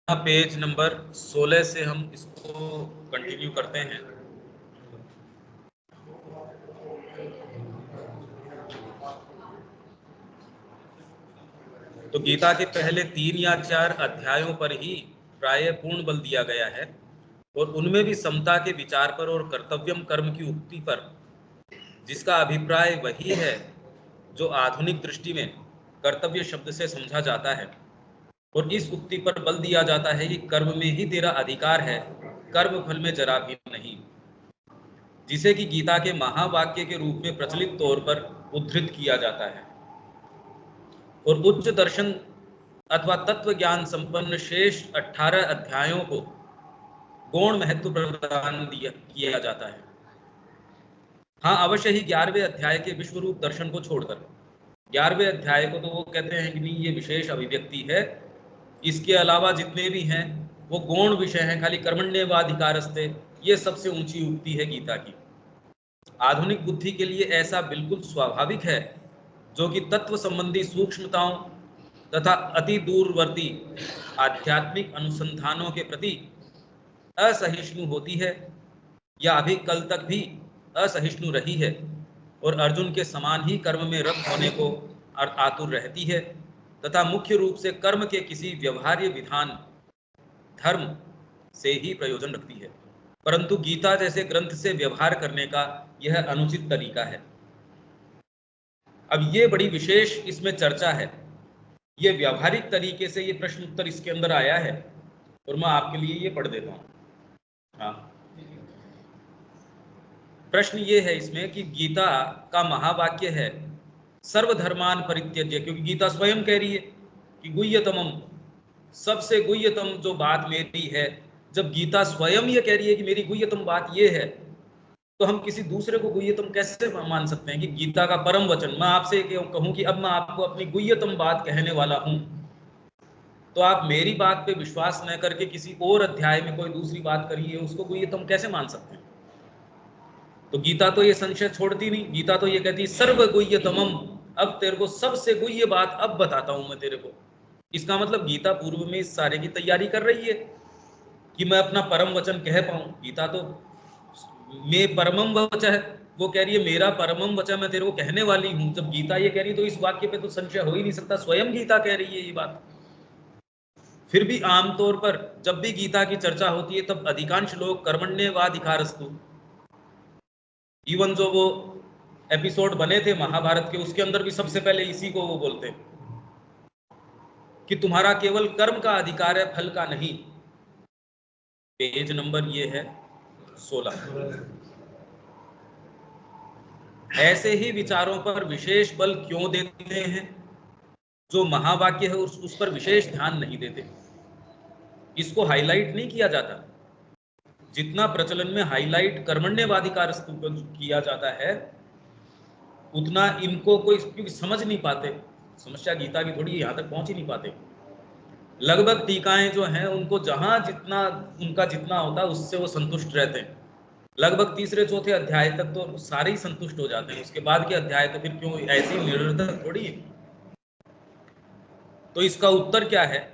Page number 16 से हम इसको कंटिन्यू करते हैं। तो गीता के पहले 3 या 4 अध्यायों पर ही प्राय पूर्ण बल दिया गया है और उनमें भी समता के विचार पर और कर्तव्यम कर्म की उक्ति पर, जिसका अभिप्राय वही है जो आधुनिक दृष्टि में कर्तव्य शब्द से समझा जाता है। और इस उक्ति पर बल दिया जाता है कि कर्म में ही तेरा अधिकार है, कर्म फल में जरा भी नहीं, जिसे कि गीता के महावाक्य के रूप में प्रचलित तौर पर उद्धृत किया जाता है। और उच्च दर्शन अथवा तत्व ज्ञान संपन्न शेष 18 अध्यायों को गौण महत्व प्रदान किया जाता है। हाँ, अवश्य ही 11वें अध्याय के विश्वरूप दर्शन को छोड़कर 11वें अध्याय को तो वो कहते हैं कि नहीं, ये विशेष अभिव्यक्ति है, इसके अलावा जितने भी हैं वो गौण विषय हैं, खाली कर्मण्येवाधिकारस्ते, ये सबसे ऊंची उक्ति है गीता की। आधुनिक बुद्धि के लिए ऐसा बिल्कुल स्वाभाविक है, जो कि तत्व संबंधी सूक्ष्मताओं तथा अति दूरवर्ती आध्यात्मिक अनुसंधानों के प्रति असहिष्णु होती है या अभी कल तक भी असहिष्णु रही है, और अर्जुन के समान ही कर्म में रत होने को आतुर रहती है, तथा मुख्य रूप से कर्म के किसी व्यवहार्य विधान धर्म से ही प्रयोजन रखती है। परंतु गीता जैसे ग्रंथ से व्यवहार करने का यह अनुचित तरीका है। अब ये बड़ी विशेष इसमें चर्चा है, ये व्यावहारिक तरीके से ये प्रश्न उत्तर इसके अंदर आया है, और मैं आपके लिए ये पढ़ देता हूँ। हाँ, प्रश्न ये है इसमें कि गीता का महावाक्य है सर्वधर्मान परित्यज्य, क्योंकि गीता स्वयं कह रही है कि गुह्यतमम, सबसे गुह्यतम जो बात मेरी है। जब गीता स्वयं ये कह रही है कि मेरी गुह्यतम बात ये है, तो हम किसी दूसरे को गुह्यतम कैसे मान सकते हैं कि गीता का परम वचन। मैं आपसे कहूं कि अब मैं आपको अपनी गुह्यतम बात कहने वाला हूं, तो आप मेरी बात पे विश्वास न करके किसी और अध्याय में कोई दूसरी बात करिए, उसको गुह्यतम कैसे मान सकते हैं? तो गीता तो ये संशय छोड़ती नहीं, गीता तो ये कहती सर्व गुह्यतमम, अब तेरे को सबसे गुह्य बात अब बताता हूं मैं तेरे को। इसका मतलब गीता पूर्व में इस सारे की तैयारी कर रही है कि मैं अपना परम वचन कह पाऊं। गीता तो मैं परमम वचन है, वो कह रही है मेरा परमम वचन मैं तेरे को कहने वाली हूं। जब गीता ये कह रही है तो इस वाक्य पे तो संशय हो ही नहीं सकता, स्वयं गीता कह रही है ये बात। फिर भी आमतौर पर जब भी गीता की चर्चा होती है तब अधिकांश लोग कर्मण्येवाधिकारस्तु, इवन जो वो एपिसोड बने थे महाभारत के, उसके अंदर भी सबसे पहले इसी को वो बोलते हैं कि तुम्हारा केवल कर्म का अधिकार है, फल का नहीं। पेज नंबर ये है 16। ऐसे ही विचारों पर विशेष बल क्यों देते हैं? जो महावाक्य है उस पर विशेष ध्यान नहीं देते, इसको हाईलाइट नहीं किया जाता। जितना प्रचलन में हाईलाइट कर्मण्यवाधिकार किया जाता है, उतना इनको कोई क्योंकि समझ नहीं पाते। समस्या गीता की थोड़ी यहाँ तक पहुंच ही नहीं पाते। लगभग टीकाएं जो हैं उनको जहां जितना उनका जितना होता है उससे वो संतुष्ट रहते हैं। लगभग तीसरे चौथे अध्याय तक तो सारे ही संतुष्ट हो जाते हैं, उसके बाद के अध्याय तो फिर क्यों ऐसी निरर्थक थोड़ी है। तो इसका उत्तर क्या है?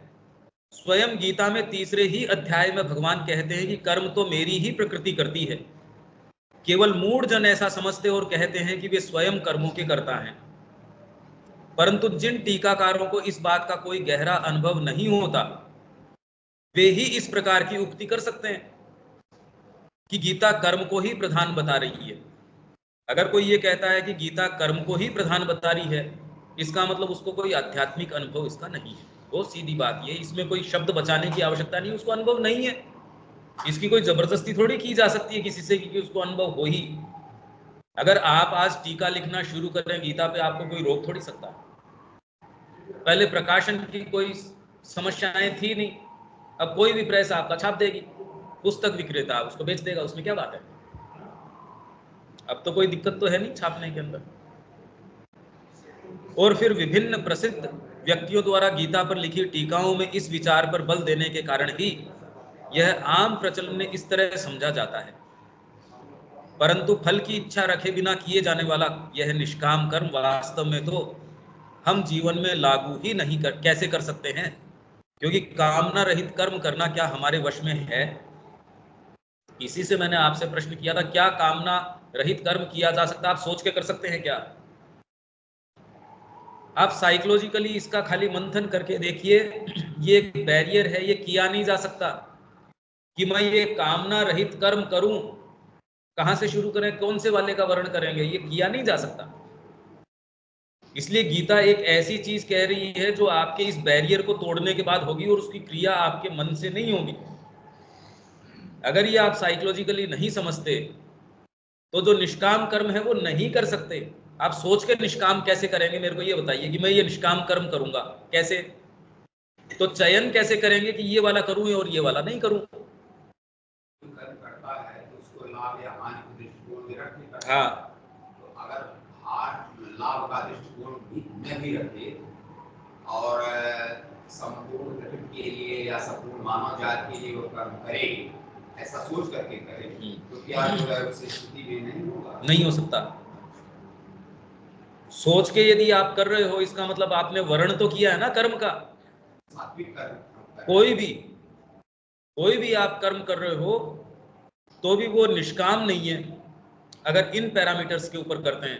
स्वयं गीता में तीसरे ही अध्याय में भगवान कहते हैं कि कर्म तो मेरी ही प्रकृति करती है। केवल मूढ़ जन ऐसा समझते और कहते हैं कि वे स्वयं कर्मों के कर्ता हैं, परंतु जिन टीकाकारों को इस बात का कोई गहरा अनुभव नहीं होता, वे ही इस प्रकार की उक्ति कर सकते हैं कि गीता कर्म को ही प्रधान बता रही है। अगर कोई ये कहता है कि गीता कर्म को ही प्रधान बता रही है, इसका मतलब उसको कोई आध्यात्मिक अनुभव इसका नहीं है। वो सीधी बात ये, इसमें कोई शब्द बचाने की आवश्यकता नहीं, उसको अनुभव नहीं है। इसकी कोई जबरदस्ती थोड़ी की जा सकती है किसी से कि उसको अनुभव हो ही। अगर आप आज टीका लिखना शुरू करें गीता पे, आपको कोई रोक थोड़ी सकता। पहले प्रकाशन की कोई समस्याएं थी नहीं, अब कोई भी प्रेस आपका छाप देगी, पुस्तक विक्रेता उसको बेच देगा, उसमें क्या बात है? अब तो कोई दिक्कत तो है नहीं छापने के अंदर। और फिर विभिन्न प्रसिद्ध व्यक्तियों द्वारा गीता पर लिखी टीकाओं में इस विचार पर बल देने के कारण ही यह आम प्रचलन में इस तरह समझा जाता है। परंतु फल की इच्छा रखे बिना किए जाने वाला यह निष्काम कर्म वास्तव में तो हम जीवन में लागू ही नहीं कैसे कर सकते हैं? क्योंकि कामना रहित कर्म करना क्या हमारे वश में है? इसी से मैंने आपसे प्रश्न किया था, क्या कामना रहित कर्म किया जा सकता है? आप सोच के कर सकते हैं क्या? आप साइकोलॉजिकली इसका खाली मंथन करके देखिए, ये एक बैरियर है, ये किया नहीं जा सकता कि मैं ये कामना रहित कर्म करूं। कहां से शुरू करें, कौन से वाले का वर्ण करेंगे? ये किया नहीं जा सकता। इसलिए गीता एक ऐसी चीज कह रही है जो आपके इस बैरियर को तोड़ने के बाद होगी, और उसकी क्रिया आपके मन से नहीं होगी। अगर ये आप साइकोलॉजिकली नहीं समझते तो जो निष्काम कर्म है वो नहीं कर सकते। आप सोच के निष्काम कैसे करेंगे? मेरे को ये बताइए कि मैं ये निष्काम कर्म करूंगा कैसे? तो चयन कैसे करेंगे कि ये वाला करूं और ये वाला नहीं करूं? कर्म करता है तो उसको लाभ या हानि के दृष्टिकोण में रख नहीं करता। हाँ, तो अगर लाभ का दृष्टिकोण में भी रखे और संपूर्ण गठन के लिए या संपूर्ण मानव जाति के लिए वो कर्म करे, ऐसा सोच करके करे, तो क्या जो है उस स्थिति में नहीं होगा? नहीं हो सकता। सोच के यदि आप कर रहे हो, इसका मतलब आपने वर्ण तो किया है ना कर्म का। सात्विक कर्म कोई भी आप कर्म कर रहे हो तो भी वो निष्काम नहीं है अगर इन पैरामीटर्स के ऊपर करते हैं।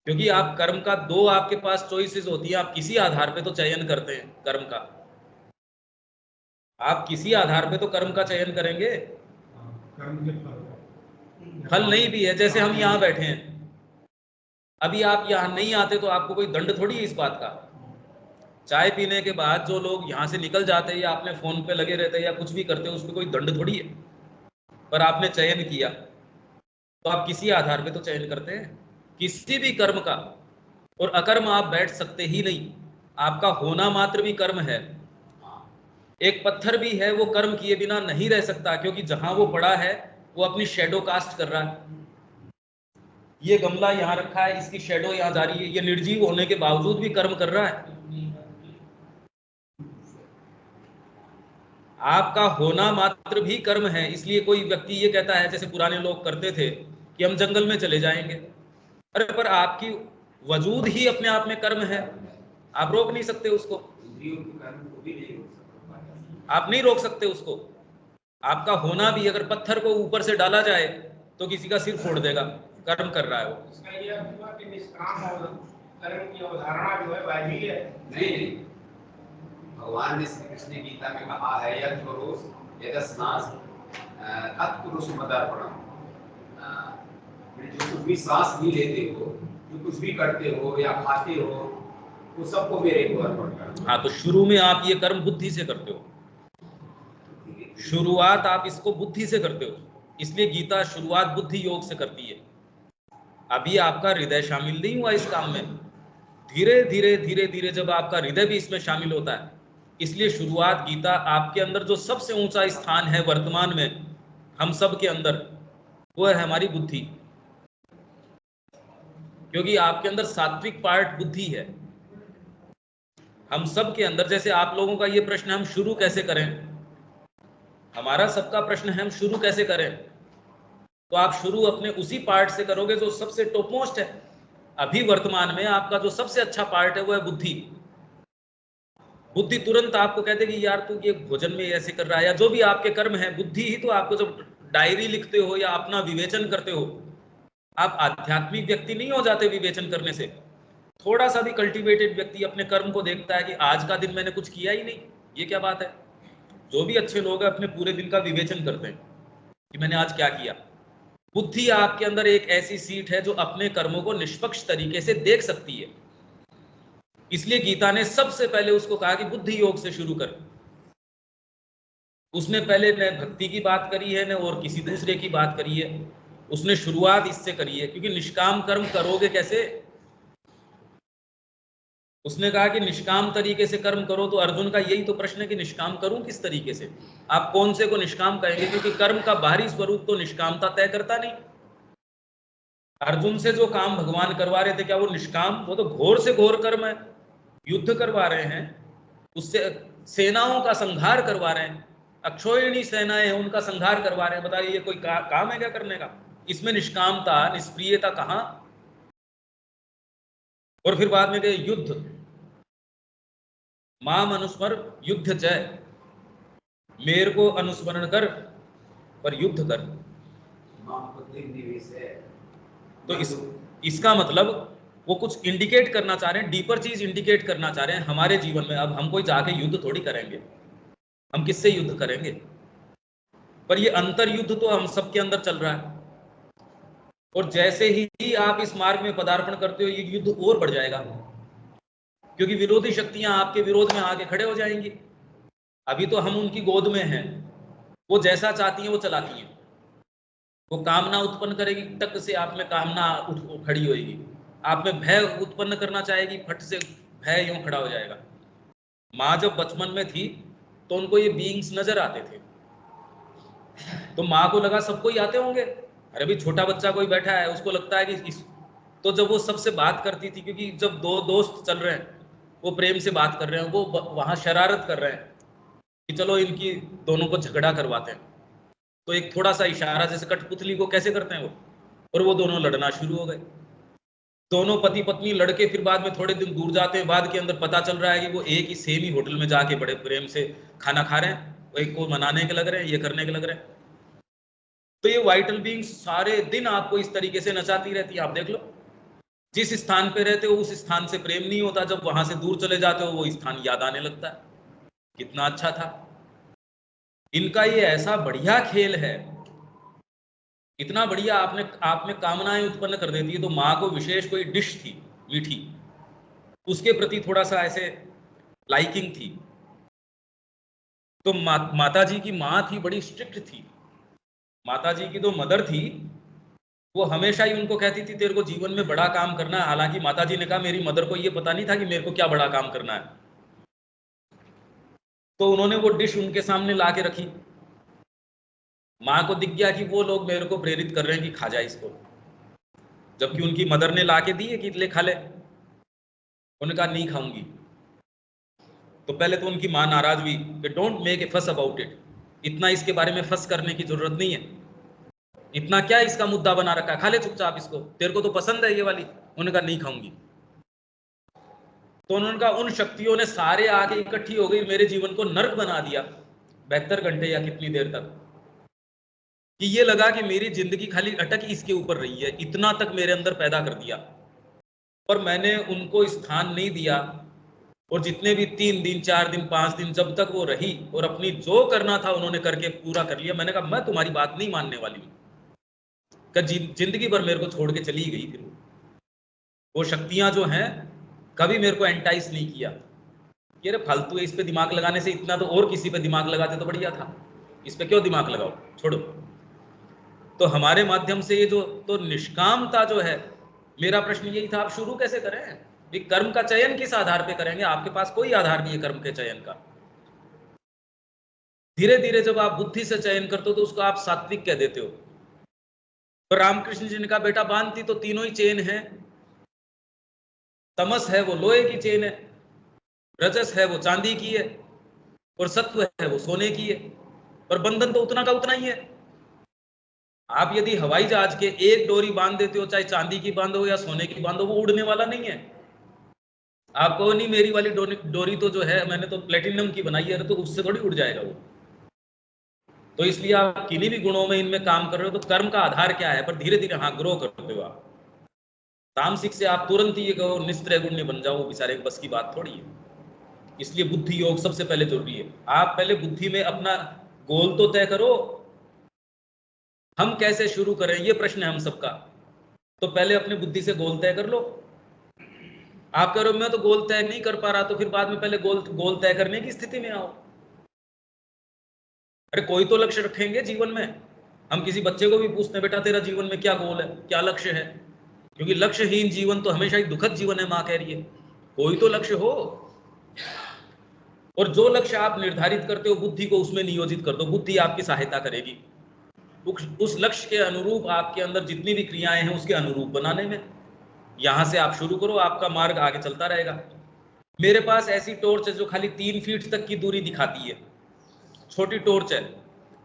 क्योंकि आप कर्म का दो आपके पास चॉइसेस होती है, आप किसी आधार पे तो चयन करते हैं कर्म का। आप किसी आधार पे तो कर्म का चयन करेंगे। फल नहीं भी है, जैसे हम यहाँ बैठे हैं, अभी आप यहाँ नहीं आते तो आपको कोई दंड थोड़ी है इस बात का। चाय पीने के बाद जो लोग यहाँ से निकल जाते हैं या अपने फोन पे लगे रहते हैं या कुछ भी करते हैं, उस पर कोई दंड थोड़ी है। पर आपने चयन किया, तो आप किसी आधार पे तो चयन करते हैं किसी भी कर्म का। और अकर्म आप बैठ सकते ही नहीं, आपका होना मात्र भी कर्म है। एक पत्थर भी है, वो कर्म किए बिना नहीं रह सकता, क्योंकि जहां वो पड़ा है वो अपनी शेडो कास्ट कर रहा है। ये गमला यहाँ रखा है, इसकी शेडो यहाँ जा रही है, ये निर्जीव होने के बावजूद भी कर्म कर रहा है। आपका होना मात्र भी कर्म है। इसलिए कोई व्यक्ति ये कहता है, जैसे पुराने लोग करते थे, कि हम जंगल में चले जाएंगे। अरे पर आपकी वजूद ही अपने आप में कर्म है, आप रोक नहीं सकते उसको। आप नहीं रोक सकते उसको। आपका होना भी, अगर पत्थर को ऊपर से डाला जाए तो किसी का सिर फोड़ देगा, कर्म कर रहा है वो। इसका ये अर्थ हुआ कि निष्काम और कर्म की अवधारणा जो है वाजिब है? नहीं, भगवान ने श्री कृष्ण गीता में कहा है, यज्ञरोष यदस्नास तत्पुरुषमदर्पणम। जो कुछ भी सांस भी लेते हो, जो कुछ भी करते हो या खाते हो, वो सबको मेरे को अर्पण करना। हाँ, तो शुरू में आप ये कर्म बुद्धि से करते हो, शुरुआत आप इसको बुद्धि से करते हो। इसलिए गीता शुरुआत बुद्धि योग से करती है। अभी आपका हृदय शामिल नहीं हुआ इस काम में। धीरे धीरे धीरे धीरे जब आपका हृदय भी इसमें शामिल होता है, इसलिए शुरुआत गीता आपके अंदर जो सबसे ऊंचा स्थान है वर्तमान में हम सब के अंदर, वो है हमारी बुद्धि। क्योंकि आपके अंदर सात्विक पार्ट बुद्धि है। हम सब के अंदर, जैसे आप लोगों का ये प्रश्न है हम शुरू कैसे करें, हमारा सबका प्रश्न है हम शुरू कैसे करें। तो आप शुरू अपने उसी पार्ट से करोगे जो सबसे टॉप मोस्ट है। अभी वर्तमान में आपका जो सबसे अच्छा पार्ट है वो है बुद्धि। बुद्धि तुरंत आपको कह देगी यार तू ये भोजन में ऐसे कर रहा है, या जो भी आपके कर्म है, बुद्धि ही तो आपको जब डायरी लिखते हो या अपना विवेचन करते हो, आप आध्यात्मिक व्यक्ति नहीं हो जाते विवेचन करने से। थोड़ा सा भी कल्टीवेटेड व्यक्ति अपने कर्म को देखता है कि आज का दिन मैंने कुछ किया ही नहीं, ये क्या बात है। जो भी अच्छे लोग हैं अपने पूरे दिन का विवेचन करते हैं कि मैंने आज क्या किया। बुद्धि आपके अंदर एक ऐसी सीट है जो अपने कर्मों को निष्पक्ष तरीके से देख सकती है। इसलिए गीता ने सबसे पहले उसको कहा कि बुद्धि योग से शुरू कर। उसने पहले न भक्ति की बात करी है न और किसी दूसरे की बात करी है, उसने शुरुआत इससे करी है। क्योंकि निष्काम कर्म करोगे कैसे? उसने कहा कि निष्काम तरीके से कर्म करो। तो अर्जुन का यही तो प्रश्न है कि निष्काम करूं किस तरीके से? आप कौन से को निष्काम कहेंगे? क्योंकि कर्म का बाहरी स्वरूप तो निष्कामता तय करता नहीं। अर्जुन से जो काम भगवान करवा रहे थे, क्या वो निष्काम? वो तो घोर से घोर कर्म है। युद्ध करवा रहे हैं, उससे सेनाओं का संहार करवा रहे हैं, अक्षोहिणी सेनाएं हैं उनका संहार करवा रहे हैं। बताइए ये कोई काम है क्या करने का? इसमें निष्कामता निष्प्रियता कहां? और फिर बाद में कहे युद्ध, माम अनुस्मर युद्ध जय, मेरे को अनुस्मरण कर पर युद्ध कर। तो इसका मतलब वो कुछ इंडिकेट करना चाह रहे हैं, डीपर चीज इंडिकेट करना चाह रहे हैं हमारे जीवन में। अब हम कोई जाके युद्ध थोड़ी करेंगे, हम किससे युद्ध करेंगे? पर ये अंतर युद्ध तो हम सबके अंदर चल रहा है, और जैसे ही आप इस मार्ग में पदार्पण करते हो ये युद्ध और बढ़ जाएगा, क्योंकि विरोधी शक्तियां आपके विरोध में आके खड़े हो जाएंगी। अभी तो हम उनकी गोद में हैं, वो जैसा चाहती हैं वो चलाती हैं। वो कामना उत्पन्न करेगी, तक से आप में कामना खड़ी होएगी। आप में भय उत्पन्न करना चाहेगी, फट से भय यूं खड़ा हो जाएगा। माँ जब बचपन में थी तो उनको ये बीइंग्स नजर आते थे, तो माँ को लगा सबको ही आते होंगे। अरे भी छोटा बच्चा कोई बैठा है, उसको लगता है कि तो जब वो सबसे बात करती थी, क्योंकि जब दो दोस्त चल रहे हैं, वो प्रेम से बात कर रहे हैं, वो वहां शरारत कर रहे हैं कि चलो इनकी दोनों को झगड़ा करवाते हैं, तो एक थोड़ा सा इशारा, जैसे कठपुतली को कैसे करते हैं वो, और वो दोनों लड़ना शुरू हो गए। दोनों पति पत्नी लड़के फिर बाद में थोड़े दिन दूर जाते हैं, बाद के अंदर पता चल रहा है कि वो एक ही सेम ही होटल में जाके बड़े प्रेम से खाना खा रहे हैं, एक को मनाने के लग रहे हैं, ये करने के लग रहे हैं। तो ये वाइटल बीइंग्स सारे दिन आपको इस तरीके से नचाती रहती है। आप देख लो, जिस स्थान पे रहते हो उस स्थान से प्रेम नहीं होता, जब वहां से दूर चले जाते हो वो स्थान याद आने लगता है, कितना अच्छा था। इनका ये ऐसा बढ़िया खेल है, इतना बढ़िया आप में कामनाएं उत्पन्न कर देती है। तो माँ को विशेष कोई डिश थी मीठी, उसके प्रति थोड़ा सा ऐसे लाइकिंग थी। तो माता जी की माँ थी, बड़ी स्ट्रिक्ट थी। माता जी की जो मदर थी वो हमेशा ही उनको कहती थी तेरे को जीवन में बड़ा काम करना है। हालांकि माता जी ने कहा मेरी मदर को ये पता नहीं था कि मेरे को क्या बड़ा काम करना है, तो उन्होंने वो डिश उनके सामने ला के रखी। माँ को दिख गया कि वो लोग मेरे को प्रेरित कर रहे हैं कि खा जाए इसको, जबकि उनकी मदर ने ला के दी है कि ले खा ले। उन्होंने कहा नहीं खाऊंगी। तो पहले तो उनकी माँ नाराज हुई कि डोंट मेक ए फस अबाउट इट, इतना इसके बारे में फस करने की जरूरत नहीं है, इतना क्या इसका मुद्दा बना रखा, खा ले चुपचाप इसको, तेरे को तो पसंद है ये वाली। उन्होंने कहा नहीं खाऊंगी। तो उन्होंने कहा उन शक्तियों ने सारे आके इकट्ठी हो गई, मेरे जीवन को नर्क बना दिया 72 घंटे या कितनी देर तक, कि ये लगा कि मेरी जिंदगी खाली अटक इसके ऊपर रही है, इतना तक मेरे अंदर पैदा कर दिया। पर मैंने उनको स्थान नहीं दिया, और जितने भी 3 दिन 4 दिन 5 दिन जब तक वो रही और अपनी जो करना था उन्होंने करके पूरा कर लिया, मैंने कहा मैं तुम्हारी बात नहीं मानने वाली हूँ। जिंदगी भर मेरे को छोड़ के चली गई। फिर वो शक्तियां जो हैं कभी मेरे को एंटाइस नहीं किया कि अरे फालतू है, इस पे दिमाग लगाने से इतना तो और किसी पे दिमाग लगाते तो बढ़िया था, इस पे क्यों दिमाग लगाओ, छोड़ो। तो हमारे माध्यम से ये जो तो निष्कामता जो है, मेरा प्रश्न यही था आप शुरू कैसे करें? ये कर्म का चयन किस आधार पे करेंगे? आपके पास कोई आधार नहीं है कर्म के चयन का। धीरे धीरे जब आप बुद्धि से चयन करते हो तो उसको आप सात्विक कह देते हो। तो रामकृष्ण जी ने कहा बेटा बांधती तो तीनों ही चेन है, तमस है वो लोहे की चेन है, रजस है वो चांदी की है, और सत्व है वो सोने की है, पर बंधन तो उतना का उतना ही है। आप यदि हवाई जहाज के एक डोरी बांध देते हो, चाहे चांदी की बांधो या सोने की बांधो, वो उड़ने वाला नहीं है। आप कहो नहीं मेरी वाली डोरी तो जो है मैंने तो प्लेटिनम की बनाई है, तो उससे थोड़ी उड़ जाएगा वो। तो इसलिए आप किन्हीं भी गुणों में इनमें काम कर रहे हो तो कर्म का आधार क्या है, पर धीरे धीरे हाँ ग्रो करते हो आप। तामसिक से आप तुरंत ही ये कहो निस्त्रय गुण्य बन जाओ, बेचारे बस की बात थोड़ी है। इसलिए बुद्धि योग सबसे पहले जरूरी है। आप पहले बुद्धि में अपना गोल तो तय करो, हम कैसे शुरू करें ये प्रश्न है हम सबका। तो पहले अपनी बुद्धि से गोल तय कर लो। आप कह रहे हो मैं तो गोल तय नहीं कर पा रहा, तो फिर बाद में पहले गोल तय करने की स्थिति में आओ। अरे कोई तो लक्ष्य रखेंगे जीवन में। हम किसी बच्चे को भी पूछते हैं बेटा तेरा जीवन में क्या गोल है, क्या लक्ष्य है, क्योंकि लक्ष्यहीन जीवन तो हमेशा ही दुखद जीवन है, माँ कह रही है। कोई तो लक्ष्य हो, और जो लक्ष्य आप निर्धारित करते हो बुद्धि को उसमें नियोजित कर दो, बुद्धि आपकी सहायता करेगी उस लक्ष्य के अनुरूप, आपके अंदर जितनी भी क्रियाएं हैं उसके अनुरूप बनाने में। यहां से आप शुरू करो, आपका मार्ग आगे चलता रहेगा। मेरे पास ऐसी टॉर्च है जो खाली 3 फीट तक की दूरी दिखाती है, छोटी टॉर्च है।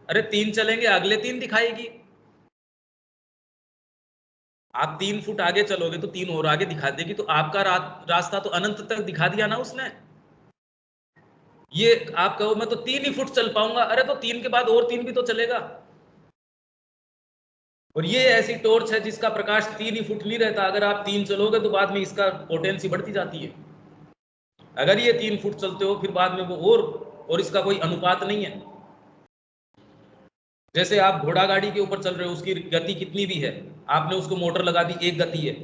अरे 3 चलेंगे अगले 3 दिखाएगी। आप 3 फुट आगे चलोगे तो 3 और आगे दिखा देगी, तो आपका रास्ता तो अनंत तक दिखा दिया ना उसने। ये आप कहो मैं तो 3 ही फुट चल पाऊंगा, अरे तो 3 के बाद और 3 भी तो चलेगा। और ये ऐसी टॉर्च है जिसका प्रकाश 3 ही फुट नहीं रहता, अगर आप 3 चलोगे तो बाद में इसका पोटेंसी बढ़ती जाती है। अगर ये 3 फुट चलते हो फिर बाद में वो और इसका कोई अनुपात नहीं है। जैसे आप घोड़ा गाड़ी के ऊपर चल रहे हो, उसकी गति कितनी भी है, आपने उसको मोटर लगा दी, एक गति है,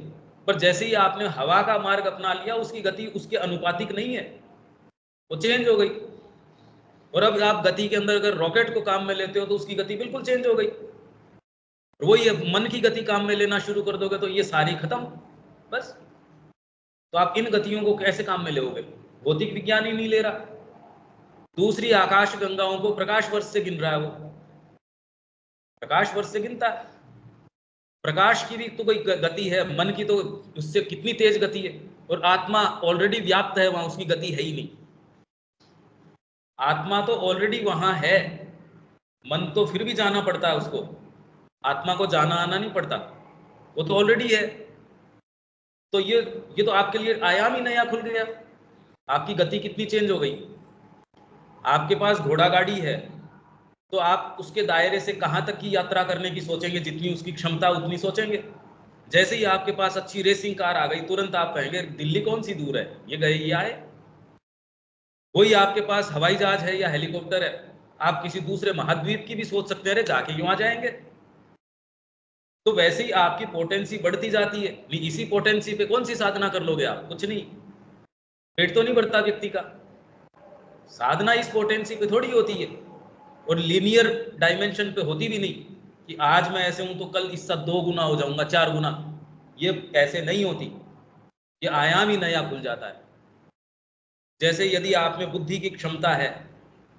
पर जैसे ही आपने हवा का मार्ग अपना लिया उसकी गति उसके अनुपातिक नहीं है, वो चेंज हो गई। और अब आप गति के अंदर अगर रॉकेट को काम में लेते हो तो उसकी गति बिल्कुल चेंज हो गई। वही मन की गति काम में लेना शुरू कर दोगे तो ये सारी खत्म बस। तो आप इन गतियों को कैसे काम में लोगे? भौतिक विज्ञान ही नहीं ले रहा। दूसरी आकाश गंगाओं को प्रकाश वर्ष से गिन रहा है, वो प्रकाश वर्ष से गिनता है। प्रकाश की भी तो कोई गति है, मन की तो उससे कितनी तेज गति है, और आत्मा ऑलरेडी व्याप्त है वहां, उसकी गति है ही नहीं। आत्मा तो ऑलरेडी वहां है, मन तो फिर भी जाना पड़ता है उसको, आत्मा को जाना आना नहीं पड़ता, वो तो ऑलरेडी है। तो ये तो आपके लिए आयाम ही नया खुल गया, आपकी गति कितनी चेंज हो गई। आपके पास घोड़ा गाड़ी है तो आप उसके दायरे से कहां तक की यात्रा करने की सोचेंगे, जितनी उसकी क्षमता उतनी सोचेंगे। जैसे ही आपके पास अच्छी रेसिंग कार आ गई तुरंत आप कहेंगे दिल्ली कौन सी दूर है, ये गए ये आए। वही आपके पास हवाई जहाज है या हेलीकॉप्टर है, आप किसी दूसरे महाद्वीप की भी सोच सकते हैं, जाके क्यों आ जाएंगे। तो वैसे ही आपकी पोटेंसी बढ़ती जाती है। नहीं, इसी पोटेंसी पे कौन सी साधना कर लोगे आप? कुछ नहीं, पेट तो नहीं बढ़ता व्यक्ति का। साधना इस पोटेंसी पे थोड़ी होती है, और लीनियर डायमेंशन पे होती भी नहीं कि आज मैं ऐसे हूं तो कल इसका 2 गुना हो जाऊंगा, 4 गुना। ये ऐसे नहीं होती, ये आयाम ही नया खुल जाता है। जैसे यदि आप में बुद्धि की क्षमता है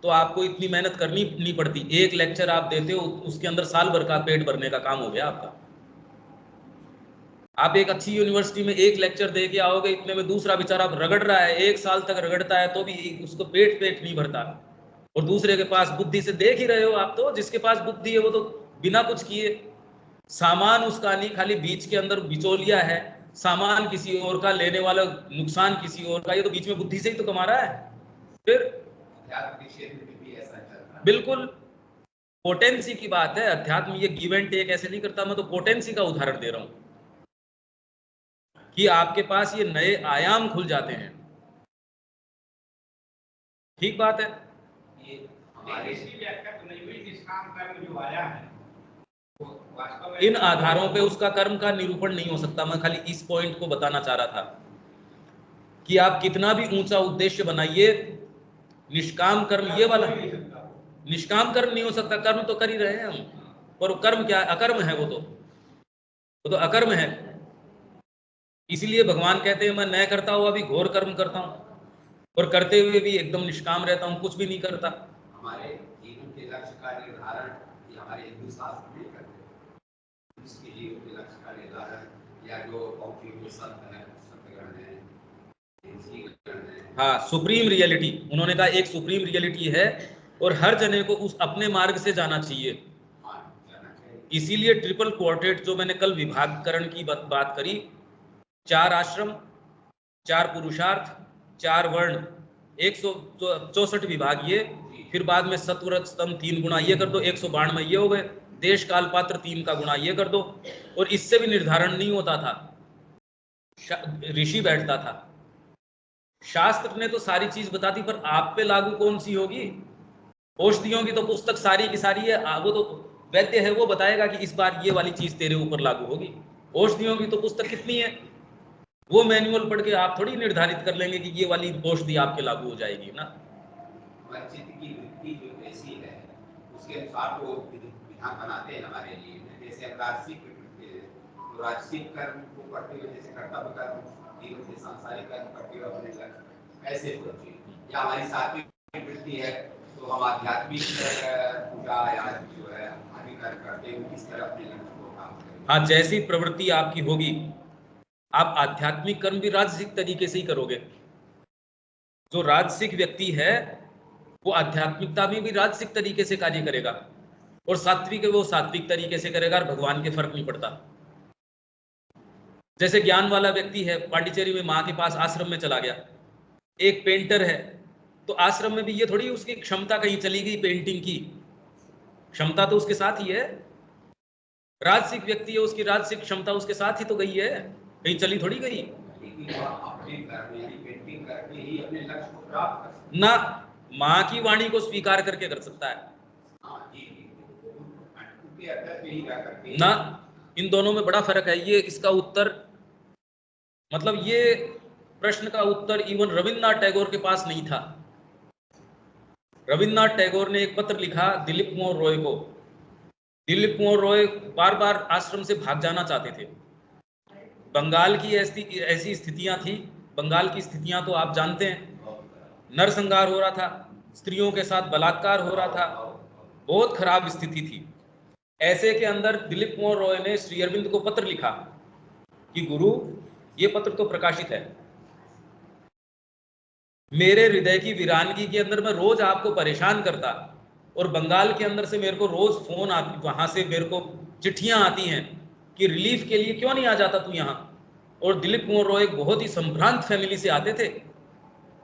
तो आपको इतनी मेहनत करनी नहीं पड़ती, एक लेक्चर आप देते हो उसके अंदर साल भर का पेट भरने का काम हो गया आपका। आप एक अच्छी यूनिवर्सिटी में एक लेक्चर दे के आओगे, इतने में दूसरा बेचारा रगड़ रहा है, 1 साल तक रगड़ता है तो भी उसको पेट नहीं भरता, और दूसरे के पास बुद्धि से देख ही रहे हो आप, तो जिसके पास बुद्धि है वो तो बिना कुछ किए, सामान उसका नहीं, खाली बीच के अंदर बिचौलिया है, सामान किसी और का, लेने वाला नुकसान किसी और का, ये तो बीच में बुद्धि से ही तो कमा रहा है। फिर बिल्कुल पोटेंसी की बात है। अध्यात्म ये गिव एंड टेक ऐसे नहीं करता, मैं तो पोटेंसी का उदाहरण दे रहा हूं कि आपके पास ये नए आयाम खुल जाते हैं। ठीक बात है। ये हमारे इसकी व्याख्या तो नहीं हुई, निष्काम कर्म जो आया है वो वास्तव में इन आधारों पे उसका कर्म का निरूपण नहीं हो सकता। मैं खाली इस पॉइंट को बताना चाह रहा था कि आप कितना भी ऊंचा उद्देश्य बनाइए, निष्काम कर्म ये वाला, निष्काम कर्म नहीं हो सकता। कर्म तो कर ही रहे हैं हम, पर कर्म क्या है? अकर्म है, वो तो अकर्म है। इसीलिए भगवान कहते हैं मैं न करता हुआ भी घोर कर्म करता हूं, और करते हुए भी एकदम निष्काम रहता हूं, कुछ भी नहीं करता। हमारे जीवन के लक्ष्य का निर्धारण ये हमारे हिंदू शास्त्र नहीं करते। इसके जीवन के लक्ष्य का निर्धारण या जो संत है, संतगण है, हाँ, सुप्रीम रियलिटी, उन्होंने कहा एक सुप्रीम रियलिटी है और हर जने को उस अपने मार्ग से जाना चाहिए। इसीलिए ट्रिपल क्वार्टेट जो मैंने कल विभागकरण की बात करी, 4 आश्रम, 4 पुरुषार्थ, 4 वर्ण, 164 विभाग ये, फिर बाद में सत्वर स्तंभ 3 गुणा ये कर दो, 192 ये हो गए, देश काल पात्र 3 का गुणा ये कर दो। और इससे भी निर्धारण नहीं होता था, ऋषि बैठता था। शास्त्र ने तो सारी चीज बता दी, पर आप पे लागू कौन सी होगी? औषधियों की तो पुस्तक सारी की सारी है, वो तो वैद्य है, वो बताएगा कि इस बार ये वाली चीज तेरे ऊपर लागू होगी। औषधियों की तो पुस्तक कितनी है, वो मैनुअल पढ़ के आप थोड़ी निर्धारित कर लेंगे कि ये वाली औषधि आपके लागू हो जाएगी ना। चित्त की वृत्ति जो ऐसी है उसके अनुसार वो विधान बनाते हैं हमारे लिए। जैसे अब राजसिक तो राजसिक कर्म को करते हुए, जैसे कर्तव्य कर्म, जीवन के सांसारिक कर्म करते हुए अपने लक्ष्य ऐसे सोचिए, या हमारी सात्विक वृत्ति है तो हम आध्यात्मिक पूजा या जो है आदि कर्म करते हुए किस तरह अपने लक्ष्य को प्राप्त करें। हाँ, जैसी प्रवृत्ति आपकी होगी आप आध्यात्मिक कर्म भी राजसिक तरीके से ही करोगे। जो राजसिक व्यक्ति है वो आध्यात्मिकता में भी राजसिक तरीके से कार्य करेगा, और सात्विक है वो सात्विक तरीके से करेगा, और भगवान के फर्क नहीं पड़ता। जैसे ज्ञान वाला व्यक्ति है, पांडिचेरी में माँ के पास आश्रम में चला गया। एक पेंटर है, तो आश्रम में भी ये थोड़ी उसकी क्षमता कहीं चली गई, पेंटिंग की क्षमता तो उसके साथ ही है। राजसिक व्यक्ति है, उसकी राजसिक क्षमता उसके साथ ही तो गई है, कहीं चली थोड़ी गई। ना माँ की वाणी को स्वीकार करके कर सकता है ना, इन दोनों में बड़ा फर्क है। ये इसका उत्तर, मतलब ये प्रश्न का उत्तर इवन रविन्द्रनाथ टैगोर के पास नहीं था। रविन्द्रनाथ टैगोर ने एक पत्र लिखा दिलीप कुमार रॉय को। दिलीप कुमार रॉय बार बार आश्रम से भाग जाना चाहते थे। बंगाल की ऐसी स्थितियां थी, बंगाल की स्थितियां तो आप जानते हैं, नरसंहार हो रहा था, स्त्रियों के साथ बलात्कार हो रहा था, बहुत खराब स्थिति थी। ऐसे के अंदर दिलीप कुमार रॉय ने श्री अरविंद को पत्र लिखा कि गुरु, ये पत्र तो प्रकाशित है, मेरे हृदय की वीरानगी के अंदर मैं रोज आपको परेशान करता, और बंगाल के अंदर से मेरे को रोज फोन आती, वहां से मेरे को चिट्ठियां आती हैं कि रिलीफ के लिए क्यों नहीं आ जाता तू यहाँ। और दिलीप कुमार रॉय एक बहुत ही संभ्रांत फैमिली से आते थे।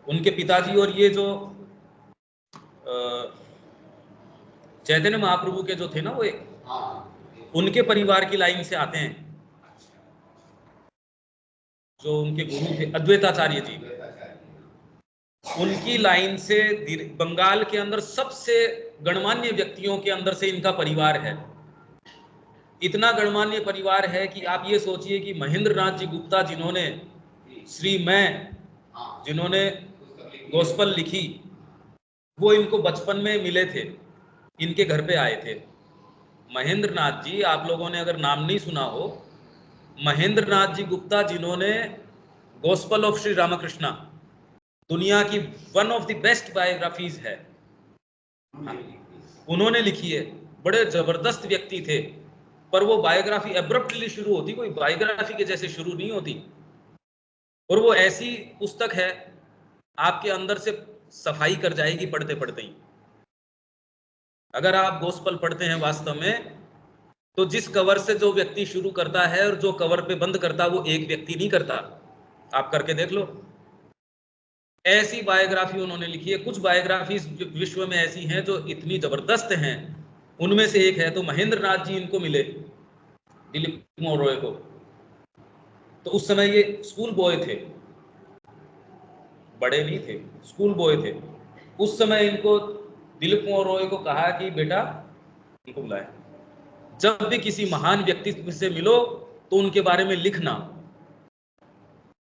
उनके पिताजी और ये जो चैतन्य महाप्रभु के जो थे ना, वो एक उनके परिवार की लाइन से आते हैं। जो उनके गुरु थे अद्वैताचार्य जी, उनकी लाइन से बंगाल के अंदर सबसे गणमान्य व्यक्तियों के अंदर से इनका परिवार है। इतना गणमान्य परिवार है कि आप ये सोचिए कि महेंद्र नाथ जी गुप्ता, जिन्होंने श्री मैं, जिन्होंने गोस्पल लिखी, वो इनको बचपन में मिले थे, इनके घर पे आए थे। महेंद्र नाथ जी, आप लोगों ने अगर नाम नहीं सुना हो, महेंद्र नाथ जी गुप्ता जिन्होंने गोस्पल ऑफ श्री रामकृष्णा, दुनिया की one of the best biographies है, उन्होंने लिखी है। बड़े जबरदस्त व्यक्ति थे, पर वो बायोग्राफी एब्रप्टली शुरू होती, कोई बायोग्राफी के जैसे शुरू नहीं होती। और वो ऐसी पुस्तक है, आपके अंदर से सफाई कर जाएगी पढ़ते पढ़ते ही। अगर आप गोस्पल पढ़ते हैं वास्तव में, तो जिस कवर से जो व्यक्ति शुरू करता है और जो कवर पे बंद करता, वो एक व्यक्ति नहीं करता। आप करके देख लो, ऐसी बायोग्राफी उन्होंने लिखी है। कुछ बायोग्राफी विश्व में ऐसी हैं जो इतनी जबरदस्त हैं, उनमें से एक है। तो महेंद्र नाथ जी इनको मिले, दिलीप कुमार रॉय को, तो उस समय ये स्कूल बॉय थे, बड़े नहीं थे, स्कूल बॉय थे। उस समय इनको दिलीप कुमार रॉय को कहा कि बेटा, इनको बुलाए, जब भी किसी महान व्यक्ति से मिलो तो उनके बारे में लिखना।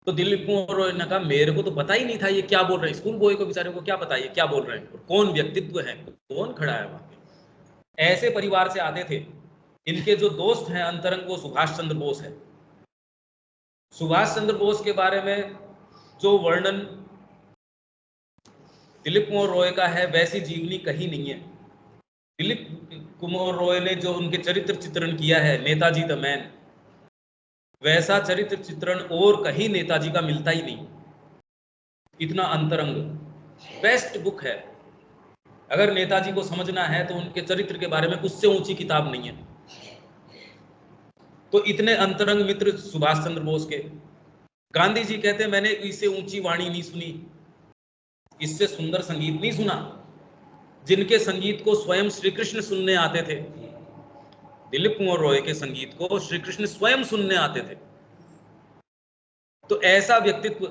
तो दिलीप कुमार रॉय ने कहा, मेरे को तो पता ही नहीं था ये क्या बोल रहे हैं, स्कूल बॉय को बेचारे को क्या पता ये क्या बोल रहे हैं, और कौन व्यक्तित्व है, कौन खड़ा है वहां पे। ऐसे परिवार से आते थे। इनके जो दोस्त हैं अंतरंग, वो सुभाष चंद्र बोस है। सुभाष चंद्र बोस के बारे में जो वर्णन दिलीप कुमार रॉय का है, वैसी जीवनी कहीं नहीं है। दिलीप कुमार रॉय ने जो उनके चरित्र चित्रण किया है, नेताजी द मैन, वैसा चरित्र चित्रण और कहीं नेताजी का मिलता ही नहीं। इतना अंतरंग, बेस्ट बुक है। अगर नेताजी को समझना है तो उनके चरित्र के बारे में उससे ऊंची किताब नहीं है। तो इतने अंतरंग मित्र सुभाष चंद्र बोस के। गांधी जी कहते हैं, मैंने इससे ऊंची वाणी नहीं सुनी, इससे सुंदर संगीत नहीं सुना। जिनके संगीत को स्वयं श्री कृष्ण सुनने आते थे, दिलीप कुमार रॉय के संगीत को श्री कृष्ण स्वयं सुनने आते थे। तो ऐसा व्यक्तित्व।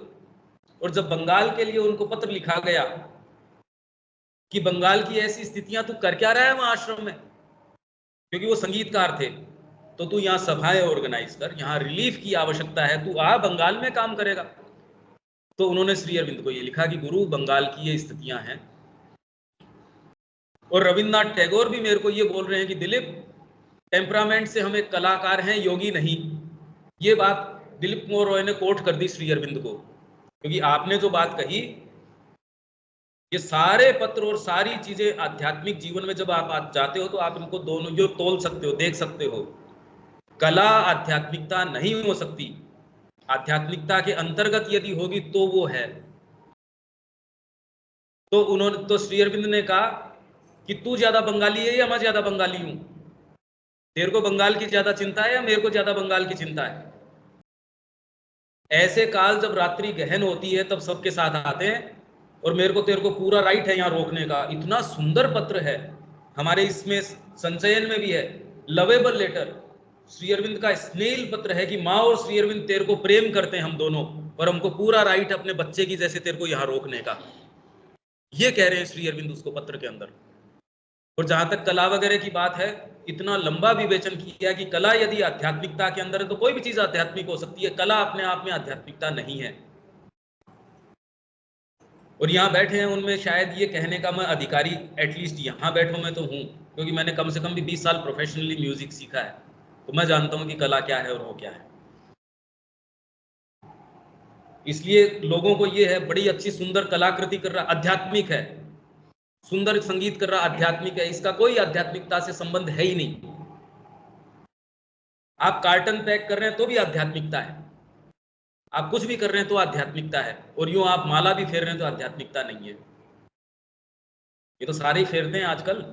और जब बंगाल के लिए उनको पत्र लिखा गया कि बंगाल की ऐसी स्थितियां, तू कर क्या रहा है वहां आश्रम में, क्योंकि वो संगीतकार थे, तो तू यहाँ सभाएं ऑर्गेनाइज कर, यहाँ रिलीफ की आवश्यकता है, तू आ बंगाल में काम करेगा। तो उन्होंने श्री अरविंद को ये लिखा कि गुरु, बंगाल की ये स्थितियां हैं। और रविन्द्रनाथ टैगोर भी मेरे को ये बोल रहे हैं कि दिलीप, टेम्परामेंट से हम एक कलाकार हैं, योगी नहीं। ये बात दिलीप कुमार रॉय ने कोट कर दी श्री अरविंद को, क्योंकि आपने जो बात कही, ये सारे पत्र और सारी चीजें आध्यात्मिक जीवन में जब आप जाते हो तो आप इनको दोनों जो तोल सकते हो, देख सकते हो। कला आध्यात्मिकता नहीं हो सकती, आध्यात्मिकता के अंतर्गत यदि होगी तो वो है। तो उन्होंने, तो श्री अरविंद ने कहा कि तू ज्यादा बंगाली है या मैं ज्यादा बंगाली हूं, तेरे को बंगाल की ज्यादा चिंता है या मेरे को ज्यादा बंगाल की चिंता है। ऐसे काल जब रात्रि गहन होती है तब सबके साथ आते हैं, और मेरे को तेरे को पूरा राइट है यहाँ रोकने का। इतना सुंदर पत्र है, हमारे इसमें संचयन में भी है, लवेबल लेटर। श्री अरविंद का स्नेल पत्र है कि माँ और श्री अरविंद तेरे को प्रेम करते हैं हम दोनों, और हमको पूरा राइट अपने बच्चे की जैसे तेरे को यहाँ रोकने का। ये कह रहे हैं श्री अरविंद उसको पत्र के अंदर। और जहां तक कला वगैरह की बात है, इतना लंबा विवेचन किया कि कला यदि आध्यात्मिकता के अंदर है तो कोई भी चीज आध्यात्मिक हो सकती है, कला अपने आप में आध्यात्मिकता नहीं है। और यहाँ बैठे हैं उनमें शायद ये कहने का मैं अधिकारी, एटलीस्ट यहाँ बैठो मैं तो हूँ, क्योंकि मैंने कम से कम भी 20 साल प्रोफेशनली म्यूजिक सीखा है, तो मैं जानता हूँ कि कला क्या है और वो क्या है। इसलिए लोगों को ये है बड़ी अच्छी सुंदर कलाकृति कर रहा, आध्यात्मिक है, सुंदर संगीत कर रहा आध्यात्मिक है, इसका कोई आध्यात्मिकता से संबंध है ही नहीं। आप कार्टन पैक कर रहे हैं तो भी आध्यात्मिकता है, आप कुछ भी कर रहे हैं तो आध्यात्मिकता है, और यूं आप माला भी फेर रहे हैं तो आध्यात्मिकता नहीं है। ये तो सारे ही फेरते हैं आजकल,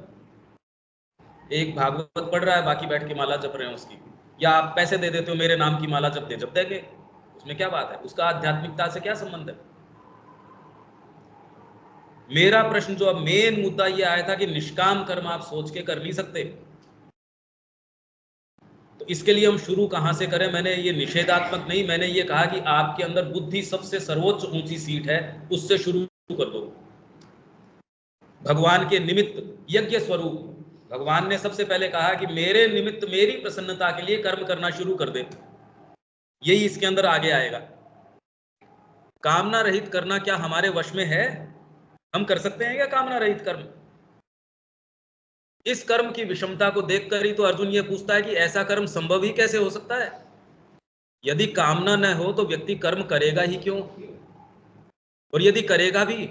एक भागवत पढ़ रहा है बाकी बैठ के माला जप रहे हैं उसकी, या आप पैसे दे देते हो मेरे नाम की माला जप देंगे, उसमें क्या बात है, उसका आध्यात्मिकता से क्या संबंध है। मेरा प्रश्न जो अब मेन मुद्दा ये आया था कि निष्काम कर्म आप सोच के कर नहीं सकते, तो इसके लिए हम शुरू कहां से करें। मैंने ये निषेधात्मक नहीं, मैंने ये कहा कि आपके अंदर बुद्धि सबसे सर्वोच्च ऊंची सीट है, उससे शुरू कर दो। भगवान के निमित्त यज्ञ स्वरूप भगवान ने सबसे पहले कहा कि मेरे निमित्त मेरी प्रसन्नता के लिए कर्म करना शुरू कर दे, यही इसके अंदर आगे आएगा। कामना रहित करना क्या हमारे वश में है? हम कर सकते हैं क्या कामना रहित कर्म? इस कर्म की विषमता को देखकर ही तो अर्जुन ये पूछता है कि ऐसा कर्म संभव ही कैसे हो सकता है। यदि कामना न हो तो व्यक्ति कर्म करेगा ही क्यों, और यदि करेगा भी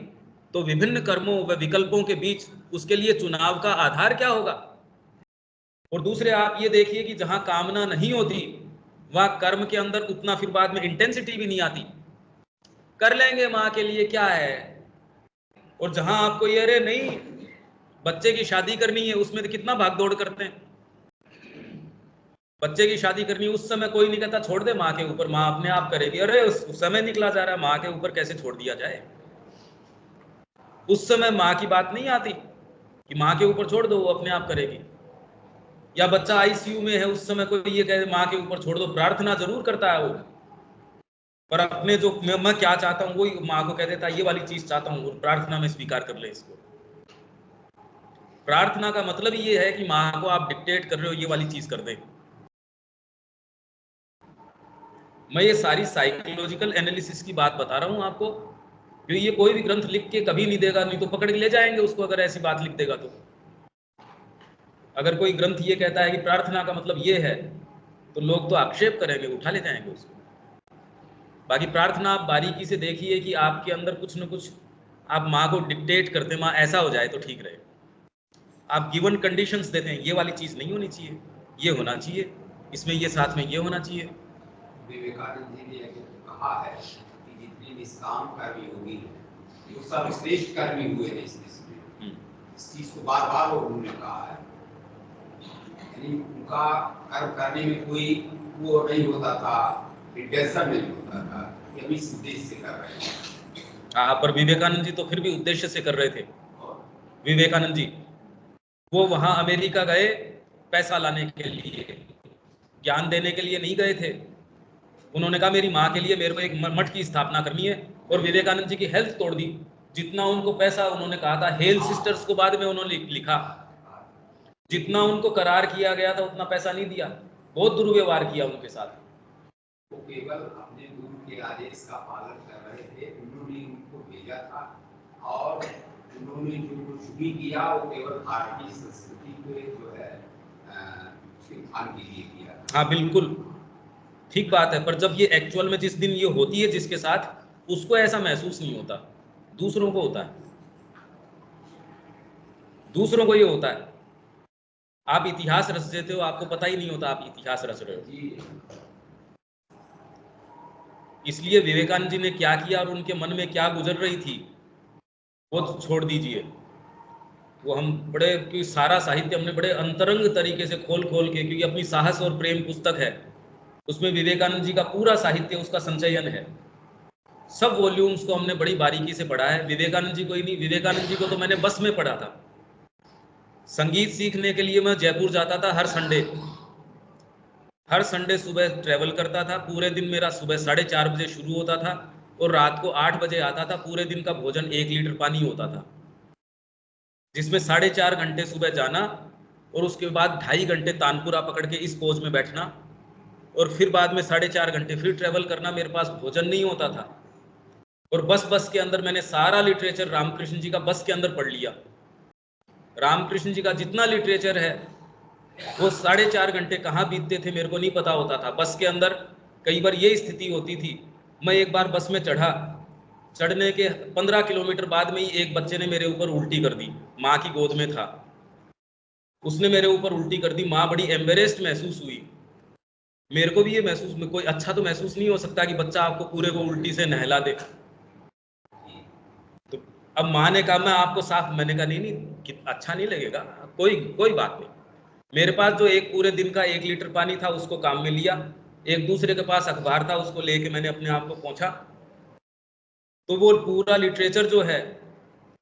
तो विभिन्न कर्मों व विकल्पों के बीच उसके लिए चुनाव का आधार क्या होगा। और दूसरे आप ये देखिए कि जहां कामना नहीं होती वहां कर्म के अंदर उतना फिर बाद में इंटेंसिटी भी नहीं आती, कर लेंगे माँ के लिए क्या है। और जहां आपको ये अरे नहीं बच्चे की शादी करनी है, उसमें तो कितना भागदौड़ करते हैं। बच्चे की शादी करनी उस समय कोई नहीं कहता छोड़ दे माँ के ऊपर, माँ अपने आप करेगी। अरे उस समय निकला जा रहा है, माँ के ऊपर कैसे छोड़ दिया जाए। उस समय माँ की बात नहीं आती कि माँ के ऊपर छोड़ दो वो अपने आप करेगी। या बच्चा आईसीयू में है, उस समय कोई ये कहे माँ के ऊपर छोड़ दो, प्रार्थना जरूर करता है वो, पर अपने जो मैं क्या चाहता हूँ वही माँ को कह देता है ये वाली चीज चाहता हूँ, और प्रार्थना में स्वीकार कर ले इसको। प्रार्थना का मतलब ये है कि माँ को आप डिक्टेट कर रहे हो ये वाली चीज कर दे। मैं ये सारी साइकोलॉजिकल एनालिसिस की बात बता रहा हूँ आपको, क्योंकि ये कोई भी ग्रंथ लिख के कभी नहीं देगा, नहीं तो पकड़ के ले जाएंगे उसको अगर ऐसी बात लिख देगा तो। अगर कोई ग्रंथ ये कहता है कि प्रार्थना का मतलब ये है तो लोग तो आक्षेप करेंगे, उठा ले जाएंगे उसको। बाकी प्रार्थना आप बारीकी से देखिए कि आपके अंदर कुछ न कुछ आप माँ को डिक्टेट करते, माँ ऐसा हो जाए तो ठीक रहे। आप गिवन कंडीशंस देते हैं, ये वाली चीज नहीं होनी चाहिए, ये होना चाहिए, इसमें ये साथ में ये होना चाहिए। विवेकानंद जी ने कहा है कि जितने निष्काम कर्मी होगी वो सब श्रेष्ठ कर्मी हुए हैं इस देश में। इस चीज को बार बार उन्होंने कहा है, यानी उनका कर्म करने में कोई वो नहीं होता था, इंटेंशन नहीं होता था कि हम इस उद्देश्य से कर रहे हैं। हाँ, पर विवेकानंद जी तो फिर भी उद्देश्य से कर रहे थे। विवेकानंद जी वो वहां अमेरिका गए पैसा लाने के लिए, ज्ञान देने के लिए नहीं गए थे। उन्होंने कहा मेरी माँ के लिए मेरे को एक मठ की स्थापना करनी है, और विवेकानंद जी की हेल्थ तोड़ दी। जितना उनको पैसा उन्होंने कहा था, हेल सिस्टर्स को बाद में उन्होंने लिखा, जितना उनको करार किया गया था उतना पैसा नहीं दिया, बहुत दुर्व्यवहार किया उनके साथ। वो केवल अपने गुरु के आदेश का पालन कर रहे थे, उन्होंने उनको भेजा था, और उन्होंने जो कुछ भी किया वो केवल भारतीय संस्कृति को जो है उसके उत्थान के लिए किया। हाँ बिल्कुल ठीक बात है, पर जब ये एक्चुअल में जिस दिन ये होती है जिसके साथ, उसको ऐसा महसूस नहीं होता, दूसरों को होता है, दूसरों को ये होता है। आप इतिहास रच देते हो, आपको पता ही नहीं होता आप इतिहास रच रहे हो। इसलिए विवेकानंद जी ने क्या किया और उनके मन में क्या गुजर रही थी वो छोड़ दीजिए। वो हम बड़े कि सारा साहित्य हमने बड़े अंतरंग तरीके से खोल खोल के, क्योंकि अपनी साहस और प्रेम पुस्तक है, उसमें विवेकानंद जी का पूरा साहित्य उसका संचयन है। सब वॉल्यूम्स को हमने बड़ी बारीकी से पढ़ा है। विवेकानंद जी को ही नहीं, विवेकानंद जी को तो मैंने बस में पढ़ा था। संगीत सीखने के लिए मैं जयपुर जाता था हर संडे सुबह ट्रैवल करता था। पूरे दिन मेरा सुबह 4:30 बजे शुरू होता था और रात को 8 बजे आता था। पूरे दिन का भोजन 1 लीटर पानी होता था, जिसमें 4.5 घंटे सुबह जाना और उसके बाद 2.5 घंटे तानपुरा पकड़ के इस कोच में बैठना और फिर बाद में 4.5 घंटे फिर ट्रैवल करना। मेरे पास भोजन नहीं होता था और बस के अंदर मैंने सारा लिटरेचर रामकृष्ण जी का बस के अंदर पढ़ लिया। रामकृष्ण जी का जितना लिटरेचर है वो 4.5 घंटे कहाँ बीतते थे मेरे को नहीं पता होता था। बस के अंदर कई बार ये स्थिति होती थी, मैं एक बार बस में चढ़ने के 15 किलोमीटर बाद में ही एक बच्चे ने मेरे ऊपर उल्टी कर दी। माँ की गोद में था, उसने मेरे ऊपर उल्टी कर दी। माँ बड़ी एम्बेरेस्ड महसूस हुई। मेरे को भी ये महसूस, कोई अच्छा तो महसूस नहीं हो सकता कि बच्चा आपको पूरे को उल्टी से नहला दे। तो अब माँ ने कहा, मैं आपको साफ, मैंने कहा नहीं अच्छा नहीं लगेगा, कोई बात नहीं। मेरे पास जो एक पूरे दिन का 1 लीटर पानी था उसको काम में लिया, एक दूसरे के पास अखबार था उसको लेके मैंने अपने आप को पहुंचा। तो वो पूरा लिटरेचर जो है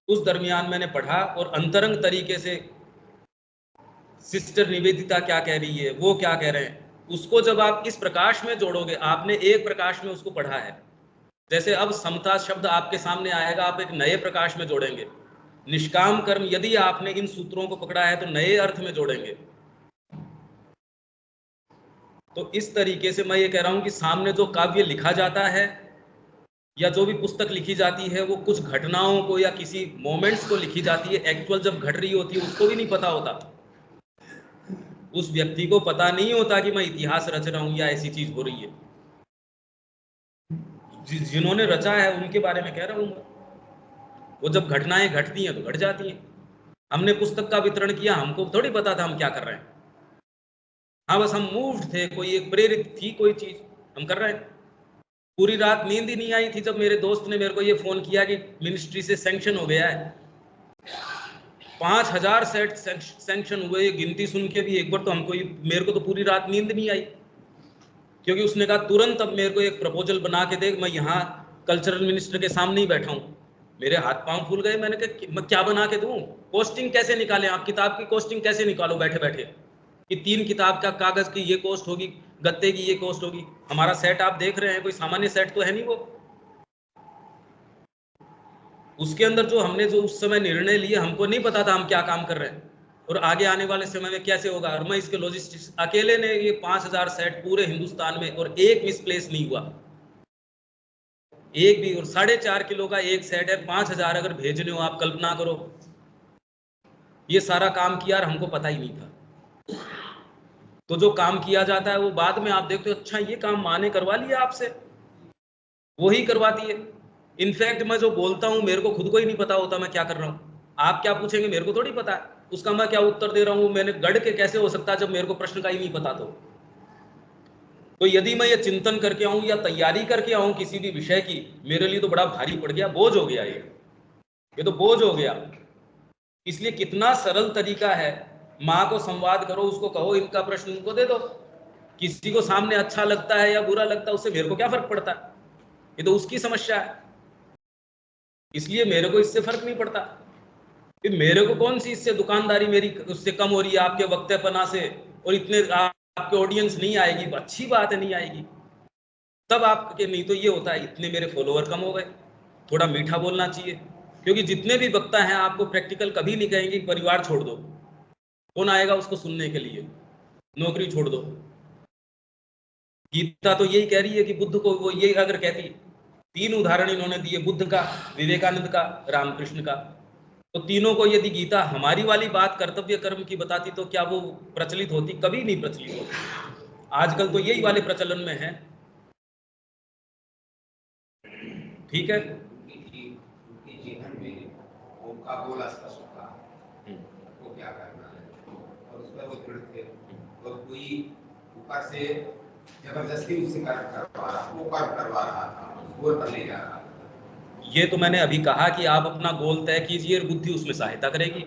उस दरमियान मैंने पढ़ा और अंतरंग तरीके से सिस्टर निवेदिता क्या कह रही है, वो क्या कह रहे हैं, उसको जब आप इस प्रकाश में जोड़ोगे, आपने एक प्रकाश में उसको पढ़ा है। जैसे अब समता शब्द आपके सामने आएगा, आप एक नए प्रकाश में जोड़ेंगे। निष्काम कर्म यदि आपने इन सूत्रों को पकड़ा है तो नए अर्थ में जोड़ेंगे। तो इस तरीके से मैं ये कह रहा हूं कि सामने जो काव्य लिखा जाता है या जो भी पुस्तक लिखी जाती है वो कुछ घटनाओं को या किसी मोमेंट्स को लिखी जाती है, एक्चुअल जब घट रही होती है उसको भी नहीं पता होता। उस व्यक्ति को पता नहीं होता कि मैं इतिहास रच रहा हूं या ऐसी चीज हो रही है। जिन्होंने रचा है उनके बारे में कह रहा हूं। वो जब घटनाएं घटती हैं तो घट जाती हैं। हमने पुस्तक का वितरण किया, हमको थोड़ी पता था हम क्या कर रहे हैं। हाँ, बस हम मूव्ड थे, कोई एक प्रेरित थी कोई चीज हम कर रहे हैं। पूरी रात नींद ही नहीं आई थी जब मेरे दोस्त ने मेरे को ये फोन किया कि मिनिस्ट्री से सैंक्शन हो गया है। 5000 सेट सैंक्शन हुए। ये गिनती सुन के भी एक बार तो मेरे को तो पूरी रात नींद नहीं आई, क्योंकि उसने कहा तुरंत अब मेरे को एक प्रपोजल बना के दे। मैं यहाँ कल्चरल मिनिस्टर के सामने ही बैठा हूँ, मेरे हाथ पांव फूल गए। मैंने कहा मैं क्या बना के दूं, कॉस्टिंग कैसे निकालें, आप किताब की कॉस्टिंग कैसे निकालो बैठे बैठे कि 3 किताब का कागज की ये कॉस्ट होगी, गत्ते की ये कॉस्ट होगी। हमारा सेट आप देख रहे हैं, कोई सामान्य सेट तो है नहीं वो। उसके अंदर जो हमने जो उस समय निर्णय लिए, हमको नहीं पता था हम क्या काम कर रहे हैं और आगे आने वाले समय में कैसे होगा। और मैं इसके लॉजिस्टिक्स अकेले ने ये 5000 सेट पूरे हिंदुस्तान में, और एक मिसप्लेस नहीं हुआ, एक भी। और 4.5 किलो का एक सेट है, 5000 अगर भेजने हो, आप कल्पना करो। ये सारा काम किया और हमको पता ही नहीं था। तो जो काम किया जाता है वो बाद में आप देखते हो, अच्छा ये काम माँ ने करवा लिया आपसे, वही करवाती है। इनफैक्ट मैं जो बोलता हूँ मेरे को खुद को ही नहीं पता होता मैं क्या कर रहा हूँ। आप क्या पूछेंगे मेरे को थोड़ी पता है, उसका मैं क्या उत्तर दे रहा हूँ। मैंने गढ़ के कैसे हो सकता जब मेरे को प्रश्न का ही नहीं पता। तो यदि मैं ये चिंतन करके आऊं या तैयारी करके आऊं किसी भी विषय की, मेरे लिए तो बड़ा भारी पड़ गया, बोझ हो गया ये तो बोझ हो गया। इसलिए कितना सरल तरीका है, माँ को संवाद करो, उसको कहो इनका प्रश्न उनको दे दो। किसी को सामने अच्छा लगता है या बुरा लगता है उससे मेरे को क्या फर्क पड़ता है, ये तो उसकी समस्या है। इसलिए मेरे को इससे फर्क नहीं पड़ता कि मेरे को कौन सी इससे दुकानदारी मेरी उससे कम हो रही है आपके वक्तव्यपना से, और इतने आपके ऑडियंस नहीं आएगी, अच्छी बात है नहीं आएगी तब आपके। नहीं तो ये होता है इतने मेरे फॉलोअर कम हो गए, थोड़ा मीठा बोलना चाहिए। क्योंकि जितने भी वक्ता हैं आपको प्रैक्टिकल कभी नहीं कहेंगे कि परिवार छोड़ दो, कौन आएगा उसको सुनने के लिए, नौकरी छोड़ दो। गीता तो यही कह रही है कि बुद्ध को वो यही अगर कहती, 3 उदाहरण इन्होंने दिए, बुद्ध का, विवेकानंद का, रामकृष्ण का। तो तीनों को यदि गीता हमारी वाली बात कर्तव्य कर्म की बताती तो क्या वो प्रचलित होती? कभी नहीं प्रचलित होती। आजकल तो यही वाले प्रचलन में है। ठीक है, उनके जीवन में उनका गोल स्पष्ट था, वो क्या करना है और उस पर वो दृढ़ थे। और कोई ऊपर से जबरदस्ती उससे कर्म करवा रहा था, उस गोल पर ले जा रहा था। ये तो मैंने अभी कहा कि आप अपना गोल तय कीजिए और बुद्धि उसमें सहायता करेगी।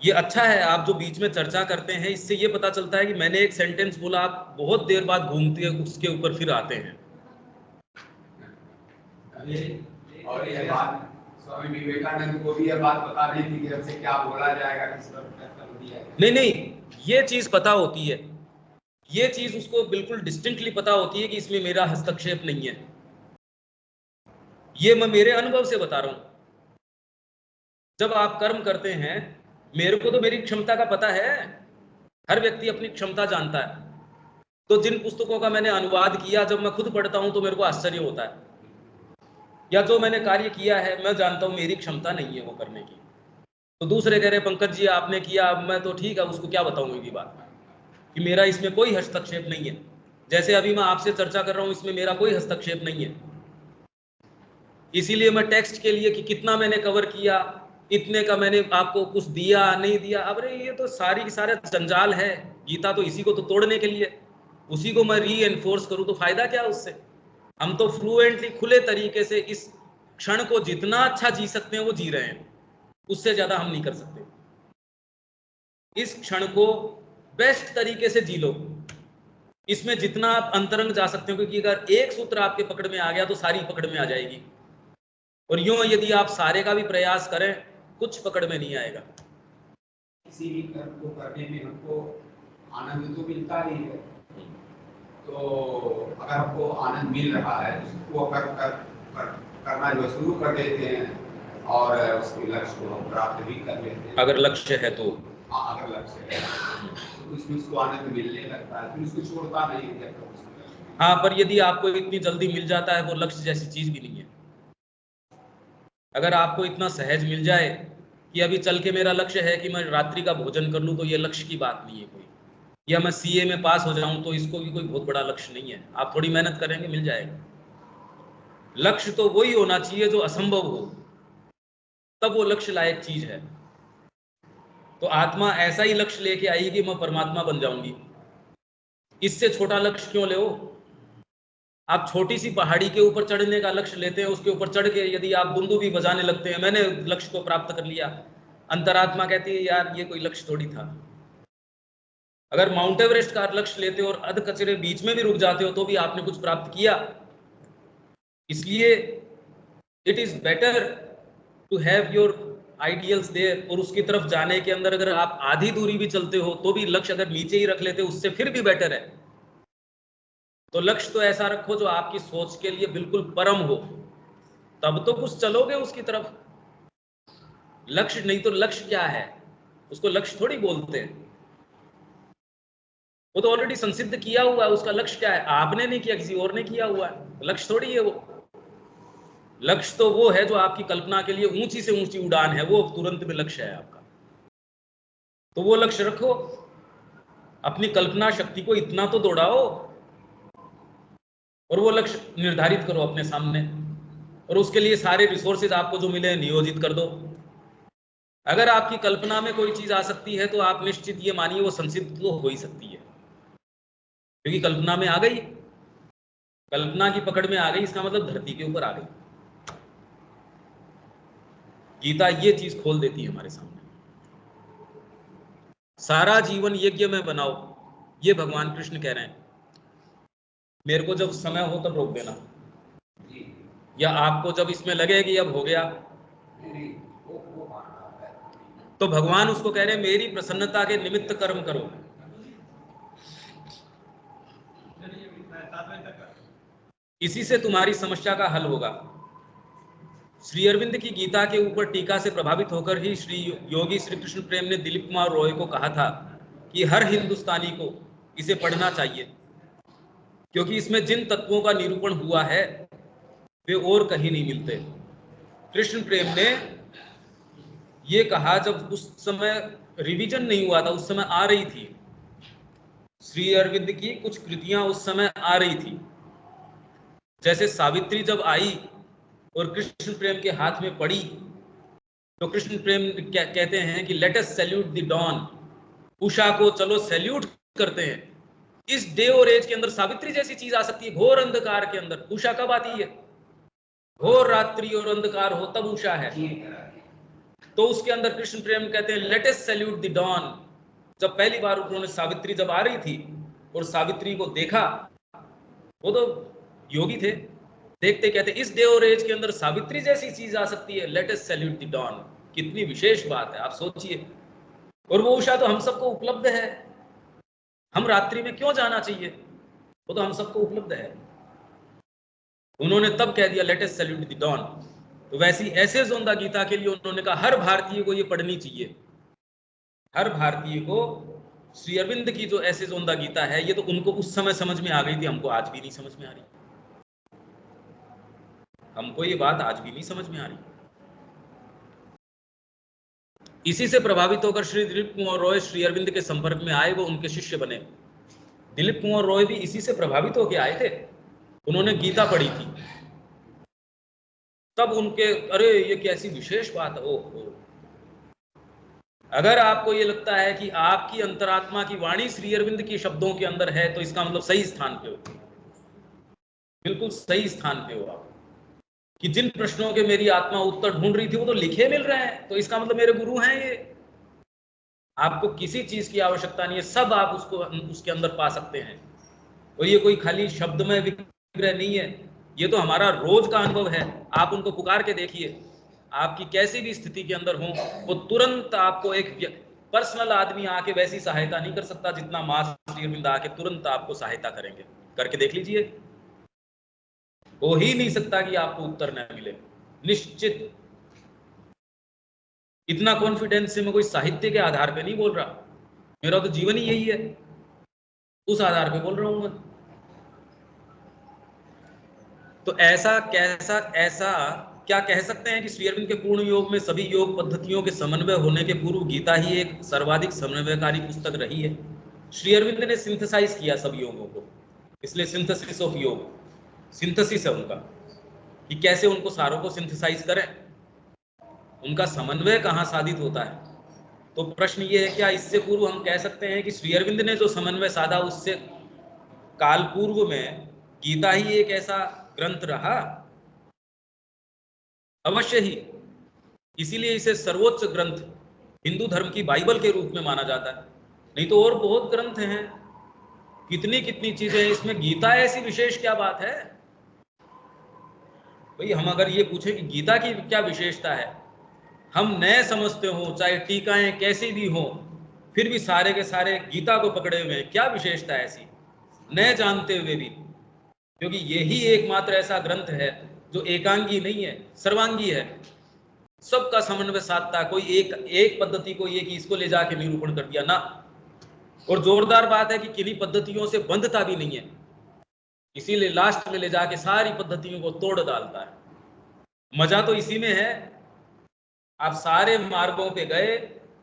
ये अच्छा है आप जो बीच में चर्चा करते हैं, इससे ये पता चलता है कि मैंने एक सेंटेंस बोला, आप बहुत देर बाद घूमते हैं उसके ऊपर फिर आते हैं। और ये बात स्वामी विवेकानंद को भी ये बात पता नहीं थी कि हमसे क्या बोला जाएगा, किस पर कर दिया। नहीं, ये चीज पता होती है, ये चीज उसको बिल्कुल डिस्टिंक्टली पता होती है कि इसमें मेरा हस्तक्षेप नहीं है। ये मैं मेरे अनुभव से बता रहा हूं। जब आप कर्म करते हैं, मेरे को तो मेरी क्षमता का पता है, हर व्यक्ति अपनी क्षमता जानता है। तो जिन पुस्तकों का मैंने अनुवाद किया, जब मैं खुद पढ़ता हूं तो मेरे को आश्चर्य होता है, या जो मैंने कार्य किया है मैं जानता हूं मेरी क्षमता नहीं है वो करने की। तो दूसरे कह रहे पंकज जी आपने किया, अब मैं तो ठीक है उसको क्या बताऊं ये बात कि मेरा इसमें कोई हस्तक्षेप नहीं है। जैसे अभी मैं आपसे चर्चा कर रहा हूं, इसमें मेरा कोई हस्तक्षेप नहीं है। इसीलिए मैं टेक्स्ट के लिए कि कितना मैंने कवर किया, इतने का मैंने आपको कुछ दिया नहीं दिया, अब रे ये तो सारी की सारे जंजाल है। गीता तो इसी को तो तोड़ने के लिए, उसी को मैं री एनफोर्स करूं तो फायदा क्या उससे। हम तो फ्लुएंटली खुले तरीके से इस क्षण को जितना अच्छा जी सकते हैं वो जी रहे हैं, उससे ज्यादा हम नहीं कर सकते। इस क्षण को बेस्ट तरीके से जी लो, इसमें जितना आप अंतरंग जा सकते हो, क्योंकि अगर एक सूत्र आपके पकड़ में आ गया तो सारी पकड़ में आ जाएगी। और यूं यदि आप सारे का भी प्रयास करें, कुछ पकड़ में नहीं आएगा। किसी भी कर्म को करने में हमको आनंद तो मिलता ही है, तो अगर हमको आनंद मिल रहा है उसको करना जो शुरू कर देते हैं और उसके लक्ष्य को हम प्राप्त भी कर लेते हैं। अगर लक्ष्य है तो अगर लक्ष्य है तो उसमें उसको आनंद मिलने लगता है, फिर उसको छोड़ता नहीं है। हाँ, पर यदि आपको इतनी जल्दी मिल जाता है, वो लक्ष्य जैसी चीज भी नहीं है। अगर आपको इतना सहज मिल जाए कि अभी चल के मेरा लक्ष्य है कि मैं रात्रि का भोजन कर लूं, तो ये लक्ष्य की बात नहीं है कोई। या मैं सीए में पास हो जाऊं, तो इसको भी कोई बहुत बड़ा लक्ष्य नहीं है। आप थोड़ी मेहनत करेंगे मिल जाएगा। लक्ष्य तो वही होना चाहिए जो असंभव हो, तब वो लक्ष्य लायक चीज है। तो आत्मा ऐसा ही लक्ष्य लेके आई कि मैं परमात्मा बन जाऊंगी, इससे छोटा लक्ष्य क्यों ले हो। आप छोटी सी पहाड़ी के ऊपर चढ़ने का लक्ष्य लेते हैं, उसके ऊपर चढ़ के यदि आप दुंदू भी बजाने लगते हैं, मैंने लक्ष्य को प्राप्त कर लिया, अंतरात्मा कहती है यार ये कोई लक्ष्य थोड़ी था। अगर माउंट एवरेस्ट का लक्ष्य लेते हो और अध कचरे बीच में भी रुक जाते हो, तो भी आपने कुछ प्राप्त किया। इसलिए it is better to have your ideals there, और उसकी तरफ जाने के अंदर अगर आप आधी दूरी भी चलते हो तो भी लक्ष्य अगर नीचे ही रख लेते हो, उससे फिर भी बेटर है। तो लक्ष्य तो ऐसा रखो जो आपकी सोच के लिए बिल्कुल परम हो, तब तो कुछ चलोगे उसकी तरफ। लक्ष्य नहीं तो लक्ष्य क्या है, उसको लक्ष्य थोड़ी बोलते हैं। वो तो ऑलरेडी संसिद्ध किया हुआ है। उसका लक्ष्य क्या है, आपने नहीं किया, किसी और ने किया हुआ है। लक्ष्य थोड़ी है वो। लक्ष्य तो वो है जो आपकी कल्पना के लिए ऊंची से ऊंची उड़ान है, वो तुरंत में लक्ष्य है आपका। तो वो लक्ष्य रखो, अपनी कल्पना शक्ति को इतना तो दौड़ाओ और वो लक्ष्य निर्धारित करो अपने सामने, और उसके लिए सारे रिसोर्सेज आपको जो मिले नियोजित कर दो। अगर आपकी कल्पना में कोई चीज आ सकती है तो आप निश्चित ये मानिए वो संसिद्ध तो हो ही सकती है, क्योंकि कल्पना में आ गई, कल्पना की पकड़ में आ गई, इसका मतलब धरती के ऊपर आ गई। गीता ये चीज खोल देती है हमारे सामने। सारा जीवन यज्ञ में बनाओ, ये भगवान कृष्ण कह रहे हैं। मेरे को जब समय हो तब रोक देना, या आपको जब इसमें लगे कि अब हो गया, तो भगवान उसको कह रहे हैं मेरी प्रसन्नता के निमित्त कर्म करो। इसी से तुम्हारी समस्या का हल होगा। श्री अरविंद की गीता के ऊपर टीका से प्रभावित होकर ही श्री योगी श्री कृष्ण प्रेम ने दिलीप कुमार रॉय को कहा था कि हर हिंदुस्तानी को इसे पढ़ना चाहिए, क्योंकि इसमें जिन तत्वों का निरूपण हुआ है वे और कहीं नहीं मिलते। कृष्ण प्रेम ने ये कहा जब उस समय रिवीजन नहीं हुआ था, उस समय आ रही थी श्री अरविंद की कुछ कृतियां, उस समय आ रही थी। जैसे सावित्री जब आई और कृष्ण प्रेम के हाथ में पड़ी, तो कृष्ण प्रेम कहते हैं कि let us salute the don, Usha को चलो सैल्यूट करते हैं। इस डे और एज के अंदर सावित्री जैसी चीज आ सकती है, घोर अंधकार के अंदर उषा कब आती है? घोर रात्रि और अंधकार हो तब उषा है। तो उसके अंदर कृष्ण प्रेम कहते हैं let us salute the dawn. जब पहली बार उन्होंने सावित्री जब आ रही थी और सावित्री को देखा, वो तो योगी थे, देखते कहते इस डे और एज के अंदर सावित्री जैसी चीज आ सकती है, let us salute the dawn. कितनी विशेष बात है, आप सोचिए। और वो उषा तो हम सबको उपलब्ध है, हम रात्रि में क्यों जाना चाहिए, वो तो हम सबको उपलब्ध है। उन्होंने तब कह दिया let us salute the dawn. तो वैसी ऐसे जोंदा गीता के लिए उन्होंने कहा हर भारतीय को ये पढ़नी चाहिए। हर भारतीय को श्री अरविंद की जो ऐसे जोंदा गीता है, ये तो उनको उस समय समझ में आ गई थी, हमको आज भी नहीं समझ में आ रही। हमको ये बात आज भी नहीं समझ में आ रही। इसी से प्रभावित होकर श्री दिलीप कुमार रॉय श्री अरविंद के संपर्क में आए, वो उनके शिष्य बने। दिलीप कुमार रॉय भी इसी से प्रभावित होकर आए थे, उन्होंने गीता पढ़ी थी, तब उनके अरे ये कैसी विशेष बात है। ओहो, अगर आपको ये लगता है कि आपकी अंतरात्मा की वाणी श्री अरविंद के शब्दों के अंदर है, तो इसका मतलब सही स्थान पे हो, बिल्कुल सही स्थान पे हो आप। कि जिन प्रश्नों के मेरी आत्मा उत्तर ढूंढ रही थी वो तो लिखे मिल रहे हैं, तो इसका मतलब मेरे गुरु हैं ये। आपको किसी चीज की आवश्यकता नहीं है, सब आप उसको उसके अंदर पा सकते हैं। और ये कोई खाली शब्द में विग्रह नहीं है, ये तो हमारा रोज का अनुभव है। आप उनको पुकार के देखिए, आपकी कैसी भी स्थिति के अंदर हो, वो तुरंत आपको एक पर्सनल आदमी आके वैसी सहायता नहीं कर सकता जितना मां श्री अरविंद आके तुरंत आपको सहायता करेंगे। करके देख लीजिए, हो ही नहीं सकता कि आपको उत्तर न मिले, निश्चित। इतना कॉन्फिडेंस से मैं कोई साहित्य के आधार पे नहीं बोल रहा, मेरा तो जीवन ही यही है, उस आधार पे बोल रहा हूं मैं। तो ऐसा क्या कह सकते हैं कि श्री अरविंद के पूर्ण योग में सभी योग पद्धतियों के समन्वय होने के पूर्व गीता ही एक सर्वाधिक समन्वयकारी पुस्तक रही है। श्री अरविंद ने सिंथेसाइज किया सब योगों को, इसलिए सिंथेसिस ऑफ योग, सिंथेसिस है उनका, कि कैसे उनको सारों को सिंथेसाइज करें, उनका समन्वय कहाँ साधित होता है। तो प्रश्न ये है, क्या इससे पूर्व हम कह सकते हैं कि श्री अरविंद ने जो समन्वय साधा, उससे काल पूर्व में गीता ही एक ऐसा ग्रंथ रहा? अवश्य ही, इसीलिए इसे सर्वोच्च ग्रंथ हिंदू धर्म की बाइबल के रूप में माना जाता है। नहीं तो और बहुत ग्रंथ हैं, कितनी कितनी चीजें हैं, इसमें गीता ऐसी विशेष क्या बात है भाई? हम अगर ये पूछें कि गीता की क्या विशेषता है, हम नए समझते हो, चाहे टीकाएं कैसी भी हो, फिर भी सारे के सारे गीता को पकड़े हुए हैं। क्या विशेषता है ऐसी, नए जानते हुए भी? क्योंकि यही एकमात्र ऐसा ग्रंथ है जो एकांगी नहीं है, सर्वांगी है, सबका समन्वय साधता। कोई एक पद्धति को ये कि इसको ले जाके निरूपण कर दिया ना। और जोरदार बात है कि किन्हीं पद्धतियों से बंधता भी नहीं है, इसीलिए लास्ट में ले जाके सारी पद्धतियों को तोड़ डालता है। मजा तो इसी में है, आप सारे मार्गों पे गए,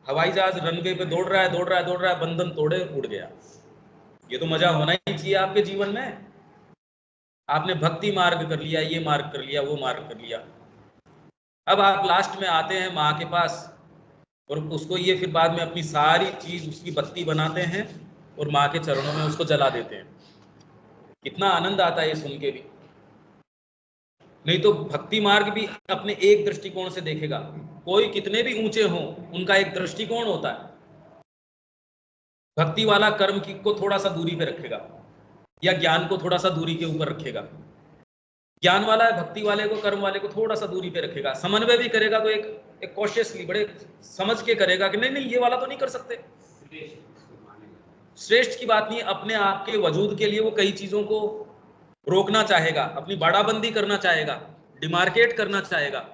हवाई जहाज रनवे पे दौड़ रहा है, बंधन तोड़े, उड़ गया। ये तो मजा होना ही चाहिए आपके जीवन में। आपने भक्ति मार्ग कर लिया, ये मार्ग कर लिया, वो मार्ग कर लिया, अब आप लास्ट में आते हैं माँ के पास, और उसको ये फिर बाद में अपनी सारी चीज उसकी बत्ती बनाते हैं और माँ के चरणों में उसको जला देते हैं। कितना आनंद आता है ये सुन के भी। नहीं तो भक्ति मार्ग भी अपने एक दृष्टिकोण से देखेगा, कोई कितने भी ऊंचे हों, उनका एक दृष्टिकोण होता है। भक्ति वाला कर्म को थोड़ा सा दूरी पे रखेगा, या ज्ञान को थोड़ा सा दूरी के ऊपर रखेगा। ज्ञान वाला भक्ति वाले को, कर्म वाले को थोड़ा सा दूरी पे रखेगा। समन्वय भी करेगा तो एक कॉशियसली, बड़े समझ के करेगा कि नहीं ये वाला तो नहीं कर सकते। श्रेष्ठ की बात नहीं, अपने आप के वजूद के लिए वो कई चीजों को रोकना चाहेगा, अपनी बाड़ाबंदी करना चाहेगा, डिमार्केट करना चाहेगा,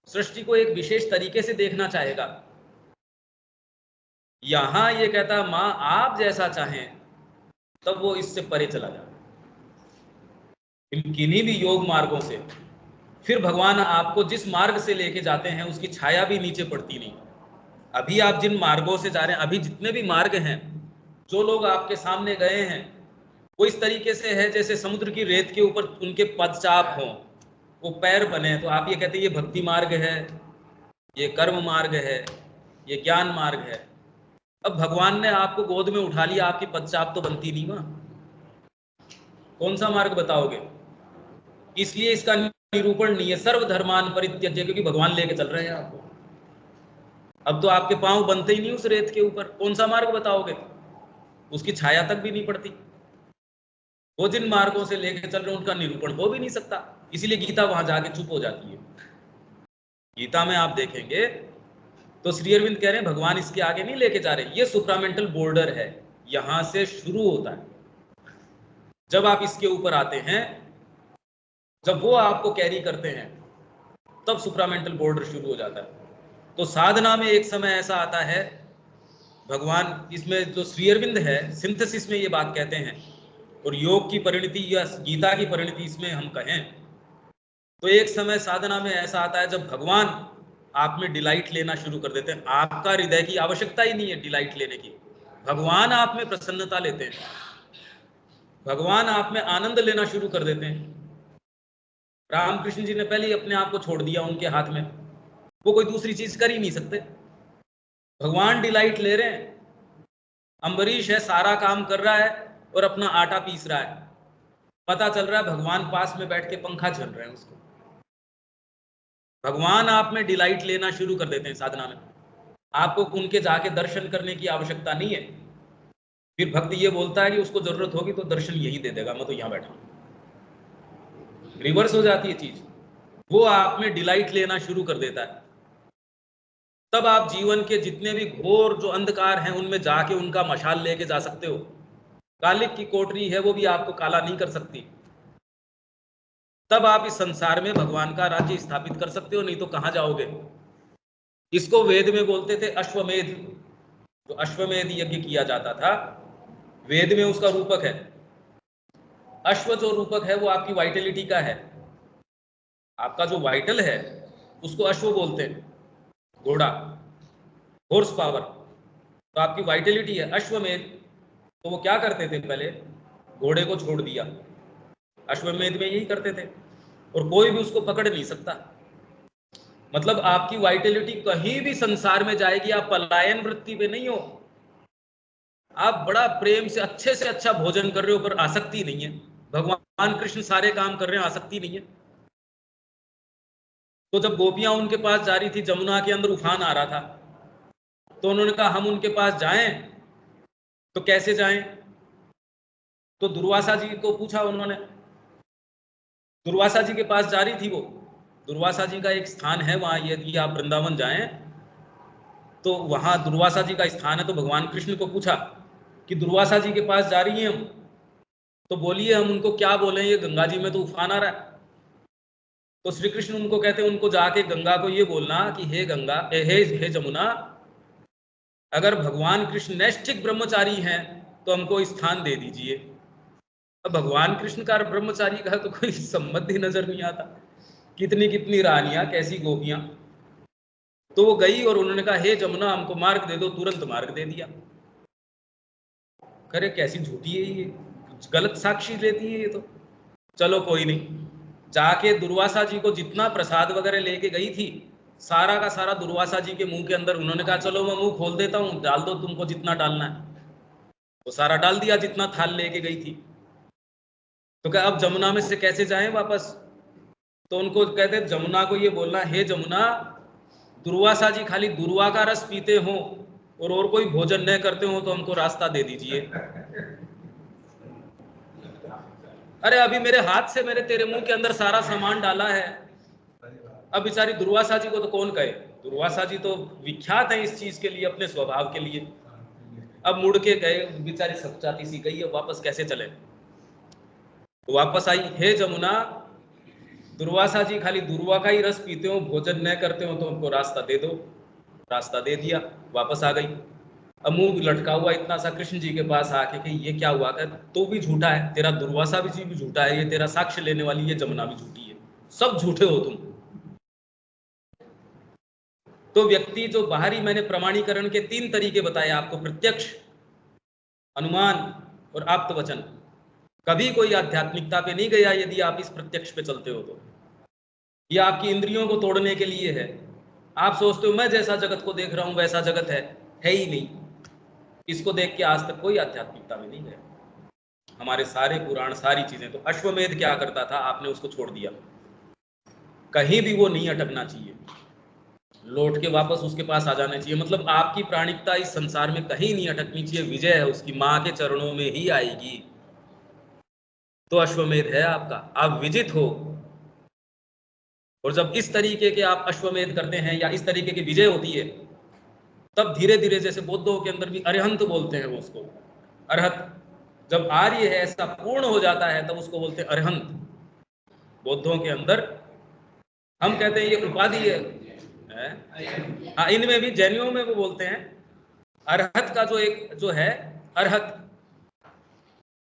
सृष्टि को एक विशेष तरीके से देखना चाहेगा। यहां ये कहता मां आप जैसा चाहें, तब वो इससे परे चला जाए किन्हीं भी योग मार्गों से। फिर भगवान आपको जिस मार्ग से लेके जाते हैं उसकी छाया भी नीचे पड़ती नहीं। अभी आप जिन मार्गों से जा रहे हैं, अभी जितने भी मार्ग हैं, जो लोग आपके सामने गए हैं, वो इस तरीके से है जैसे समुद्र की रेत के ऊपर उनके पदचाप हों, वो पैर बने। तो आप ये कहते हैं ये भक्ति मार्ग है, ये कर्म मार्ग है, ये ज्ञान मार्ग है। अब भगवान ने आपको गोद में उठा लिया, आपकी पदचाप तो बनती नहीं वहां, कौन सा मार्ग बताओगे? इसलिए इसका निरूपण नहीं है, सर्वधर्मान परित्यज्य, क्योंकि भगवान लेके चल रहे हैं आपको। अब तो आपके पांव बनते ही नहीं उस रेत के ऊपर, कौन सा मार्ग बताओगे? उसकी छाया तक भी नहीं पड़ती। वो जिन मार्गों से लेके चल रहे हैं उनका निरूपण हो भी नहीं सकता, इसीलिए गीता वहां जाके चुप हो जाती है। गीता में आप देखेंगे तो श्री अरविंद कह रहे हैं भगवान इसके आगे नहीं लेके जा रहे, ये सुप्रामेंटल बॉर्डर है, यहां से शुरू होता है। जब आप इसके ऊपर आते हैं, जब वो आपको कैरी करते हैं, तब सुप्रामेंटल बॉर्डर शुरू हो जाता है। तो साधना में एक समय ऐसा आता है, भगवान इसमें जो श्री अरविंद है सिंथेसिस में ये बात कहते हैं, और योग की परिणति या गीता की परिणति इसमें हम कहें तो एक समय साधना में ऐसा आता है जब भगवान आप में डिलाइट लेना शुरू कर देते हैं। आपका हृदय की आवश्यकता ही नहीं है डिलाइट लेने की, भगवान आप में प्रसन्नता लेते हैं, भगवान आप में आनंद लेना शुरू कर देते हैं। रामकृष्ण जी ने पहले ही अपने आप को छोड़ दिया उनके हाथ में, वो कोई दूसरी चीज कर ही नहीं सकते, भगवान डिलाइट ले रहे हैं। अम्बरीश है, सारा काम कर रहा है और अपना आटा पीस रहा है, पता चल रहा है भगवान पास में बैठ के पंखा झल रहे हैं उसको। भगवान आप में डिलाइट लेना शुरू कर देते हैं साधना में, आपको उनके जाके दर्शन करने की आवश्यकता नहीं है। फिर भक्त ये बोलता है कि उसको जरूरत होगी तो दर्शन यही दे देगा, मैं तो यहां बैठा हूं। रिवर्स हो जाती है चीज, वो आप में डिलाइट लेना शुरू कर देता है। तब आप जीवन के जितने भी घोर जो अंधकार हैं उनमें जाके उनका मशाल लेके जा सकते हो। कालिक की कोठरी है वो भी आपको काला नहीं कर सकती। तब आप इस संसार में भगवान का राज्य स्थापित कर सकते हो, नहीं तो कहां जाओगे। इसको वेद में बोलते थे अश्वमेध, जो अश्वमेध यज्ञ किया जाता था, वेद में उसका रूपक है। अश्व जो रूपक है वो आपकी वाइटलिटी का है, आपका जो वाइटल है उसको अश्व बोलते हैं, घोड़ा, हॉर्स पावर, तो आपकी वाइटलिटी है अश्वमेध। तो वो क्या करते थे, पहले घोड़े को छोड़ दिया, अश्वमेध में यही करते थे, और कोई भी उसको पकड़ नहीं सकता। मतलब आपकी वाइटलिटी कहीं भी संसार में जाएगी, आप पलायन वृत्ति पे नहीं हो, आप बड़ा प्रेम से अच्छा भोजन कर रहे हो, पर आसक्ति नहीं है। भगवान कृष्ण सारे काम कर रहे हैं, आसक्ति नहीं है। तो जब गोपियां उनके पास जा रही थी, जमुना के अंदर उफान आ रहा था, तो उन्होंने कहा हम उनके पास जाएं, तो कैसे जाएं? तो दुर्वासा जी को पूछा उन्होंने, दुर्वासा जी के पास जा रही थी वो, दुर्वासा जी का एक स्थान है वहां, यदि आप वृंदावन जाएं तो वहां दुर्वासा जी का स्थान है। तो भगवान कृष्ण को पूछा कि दुर्वासा जी के पास जा रही हैं हम, तो बोलिए हम उनको क्या बोले, ये गंगा जी में तो उफान आ रहा है। तो श्री कृष्ण उनको कहते हैं, उनको जाके गंगा को ये बोलना कि हे गंगा, हे जमुना, अगर भगवान कृष्ण नैष्ठिक ब्रह्मचारी हैं तो हमको स्थान दे दीजिए। अब भगवान कृष्ण का ब्रह्मचारी का तो कोई संबंध ही नजर नहीं आता, कितनी कितनी रानियां, कैसी गोपियां। तो वो गई और उन्होंने कहा हे जमुना हमको मार्ग दे दो, तुरंत मार्ग दे दिया। करे कैसी झूठी है ये, गलत साक्षी लेती है ये तो। चलो कोई नहीं, जाके दुर्वासा जी को जितना प्रसाद वगैरह लेके गई थी, सारा का सारा दुर्वासा जी के मुंह के अंदर, उन्होंने कहा चलो मैं मुंह खोल देता हूँ, डाल दो तुमको जितना डालना है। तो सारा डाल दिया जितना थाल लेके गई थी। तो क्या अब जमुना में से कैसे जाएं वापस? तो उनको कहते जमुना को ये बोलना, हे जमुना, दुर्वासा जी खाली दुर्वा का रस पीते हो और कोई भोजन न करते हो तो हमको रास्ता दे दीजिए। अरे अभी मेरे हाथ से मेरे तेरे मुंह के अंदर सारा सामान डाला है। अब बेचारी दुर्वासा जी को तो कौन कहे, दुर्वासा जी तो विख्यात है इस चीज के लिए, अपने स्वभाव के लिए। अब मुड़ के गए, बेचारी सच्चाती सी गई, अब वापस कैसे चले? वापस आई, हे जमुना, दुर्वासा जी खाली दुर्वा का ही रस पीते हो, भोजन न करते हो तो हमको रास्ता दे दो। रास्ता दे दिया, वापस आ गई। अब मुंह लटका हुआ इतना सा कृष्ण जी के पास आके कि ये क्या हुआ? तो भी झूठा है, तेरा दुर्वासा जी भी झूठा है, ये तेरा साक्ष्य लेने वाली ये जमुना भी झूठी है, सब झूठे हो तुम। तो व्यक्ति जो बाहरी, मैंने प्रमाणीकरण के 3 तरीके बताए आपको, प्रत्यक्ष, अनुमान और आप्त वचन। कभी कोई आध्यात्मिकता पे नहीं गया यदि आप इस प्रत्यक्ष पे चलते हो तो। ये आपकी इंद्रियों को तोड़ने के लिए है। आप सोचते हो मैं जैसा जगत को देख रहा हूं वैसा जगत है ही नहीं। इसको देख के आज तक कोई आध्यात्मिकता में नहीं गया। हमारे सारे पुराण, सारी चीजें, तो अश्वमेध क्या करता था, आपने उसको छोड़ दिया। कहीं भी वो नहीं अटकना चाहिए। लौट के वापस उसके पास आ जाना चाहिए। मतलब आपकी प्राणिकता इस संसार में कहीं नहीं अटकनी चाहिए, विजय है उसकी माँ के चरणों में ही आएगी। तो अश्वमेध है आपका, आप विजित हो। और जब इस तरीके के आप अश्वमेध करते हैं या इस तरीके की विजय होती है, तब धीरे धीरे, जैसे बौद्धों के अंदर भी अरिहंत बोलते हैं उसको, अरहत, जब आर्य है ऐसा पूर्ण हो जाता है तब उसको बोलते हैं अरहंत। बौद्धों के अंदर हम कहते हैं ये उपाधि है। हाँ, इनमें भी, जैनियों में वो बोलते हैं अरहत का जो एक जो है अरहत,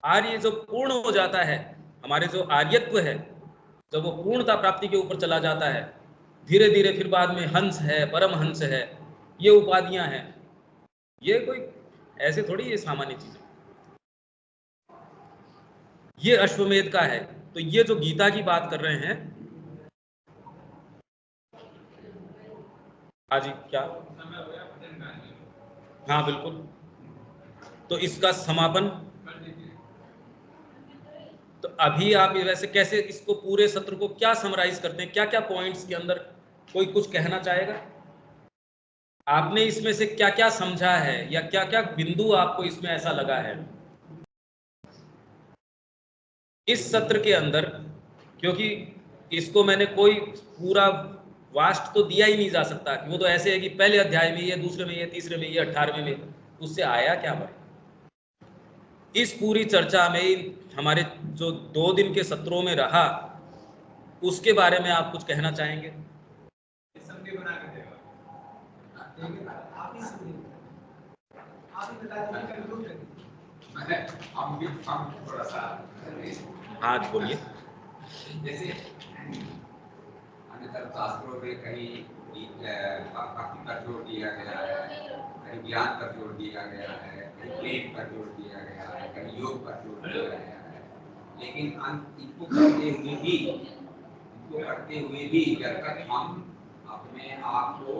आर्य जो पूर्ण हो जाता है, हमारे जो आर्यत्व है, जब वो पूर्णता प्राप्ति के ऊपर चला जाता है, धीरे धीरे फिर बाद में हंस है, परम हंस है, ये उपाधियां हैं। ये कोई ऐसे थोड़ी ये सामान्य चीज है, ये अश्वमेध का है। तो ये जो गीता की बात कर रहे हैं, हाँ जी, क्या? हाँ बिल्कुल। तो इसका समापन, तो अभी आप वैसे कैसे इसको पूरे सत्र को क्या समराइज करते हैं, क्या क्या पॉइंट्स के अंदर कोई कुछ कहना चाहेगा? आपने इसमें से क्या क्या समझा है या क्या क्या बिंदु आपको इसमें ऐसा लगा है इस सत्र के अंदर? क्योंकि इसको मैंने कोई पूरा वास्ट तो दिया ही नहीं जा सकता कि वो तो ऐसे है कि पहले अध्याय में ये, दूसरे में ये, तीसरे में ये, 18वें में, उससे आया क्या भाई? इस पूरी चर्चा में हमारे जो 2 दिन के सत्रों में रहा, उसके बारे में आप कुछ कहना चाहेंगे? हम थोड़ा सा, हाँ बोलिए। जैसे अन्य शास्त्रों में कहीं भक्ति पर जोर दिया गया है, कहीं ज्ञान पर जोर दिया गया है, कहीं प्रेम पर जोर दिया गया है, कहीं योग पर जोर दिया गया है। लेकिन इनको करते हुए भी जब तक हम अपने आप को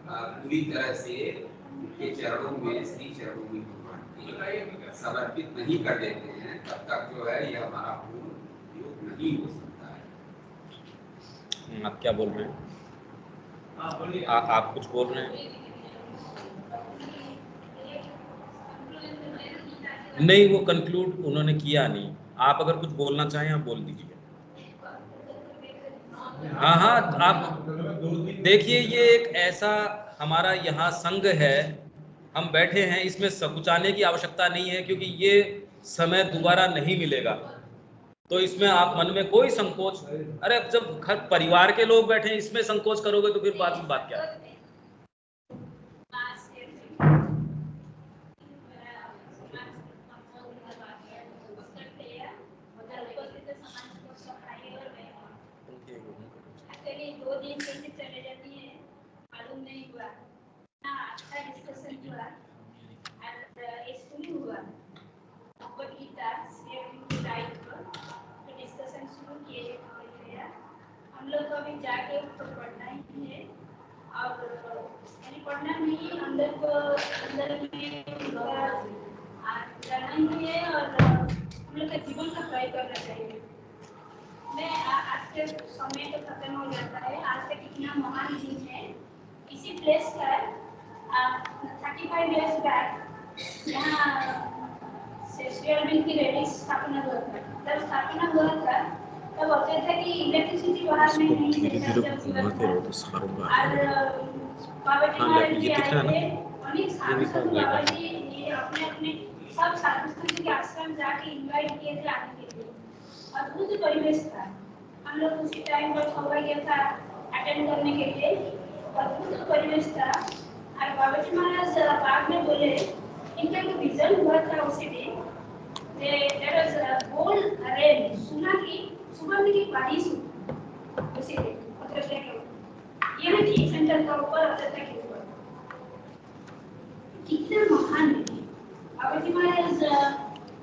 पूरी तरह से उनके चरणों में, श्री चरणों में समर्पित नहीं कर देते हैं, तब तक जो है यह हमारा पूर्ण योग नहीं हो सकता है। आप क्या बोल रहे हैं? आप कुछ बोल रहे हैं? नहीं, वो कंक्लूड उन्होंने किया नहीं। आप अगर कुछ बोलना चाहें आप बोल दीजिए। हाँ हाँ, आप देखिए, ये एक ऐसा हमारा यहाँ संघ है, हम बैठे हैं, इसमें सकुचाने की आवश्यकता नहीं है, क्योंकि ये समय दोबारा नहीं मिलेगा। तो इसमें आप मन में कोई संकोच, अरे जब घर परिवार के लोग बैठे हैं, इसमें संकोच करोगे तो फिर बाद में बात क्या है? एक्चुअली 2 दिन कैसे चले जाती है मालूम नहीं हुआ ना, अच्छा डिस्कशन हुआ और एक्चुअली हुआ भगवद गीता शेयरिंग राइट पर तो डिस्कशन शुरू किए हैं। हम लोग को अभी जाके ऊपर पढ़ना ही है, और यानी पढ़ना नहीं, अंदर में जाना ही है, और हम लोग का जीवन का ट्राई करना चाहिए। मैं आज के समय तो खत्म हो जाता है, आज तक कितना महान दिन है। इसी प्लेस पर 35 years बैक यहाँ श्री अरविंद की रैली स्थापना हुआ था। जब स्थापना हुआ था तब होता था कि इलेक्ट्रिसिटी बाहर में नहीं था, और बाबा जी महाराज जी आए थे, अनेक साधु संत बाबा जी अपने अपने सब साधु संत के आश्रम जाके इनवाइट किए थे आने के लिए। अद्भुत परिवेश था, हम लोग उसी टाइम पर सौभाग्य गया था अटेंड करने के लिए, अद्भुत परिवेश था। और बाबा जी महाराज बाद में बोले, इनका जो विजन हुआ था उसी दिन, गोल रेल, सुगंध की बारिश उसी दिन अयोध्या के ऊपर, यहाँ ठीक सेंटर का ऊपर अयोध्या के ऊपर। कितना महान है बाबा जी महाराज,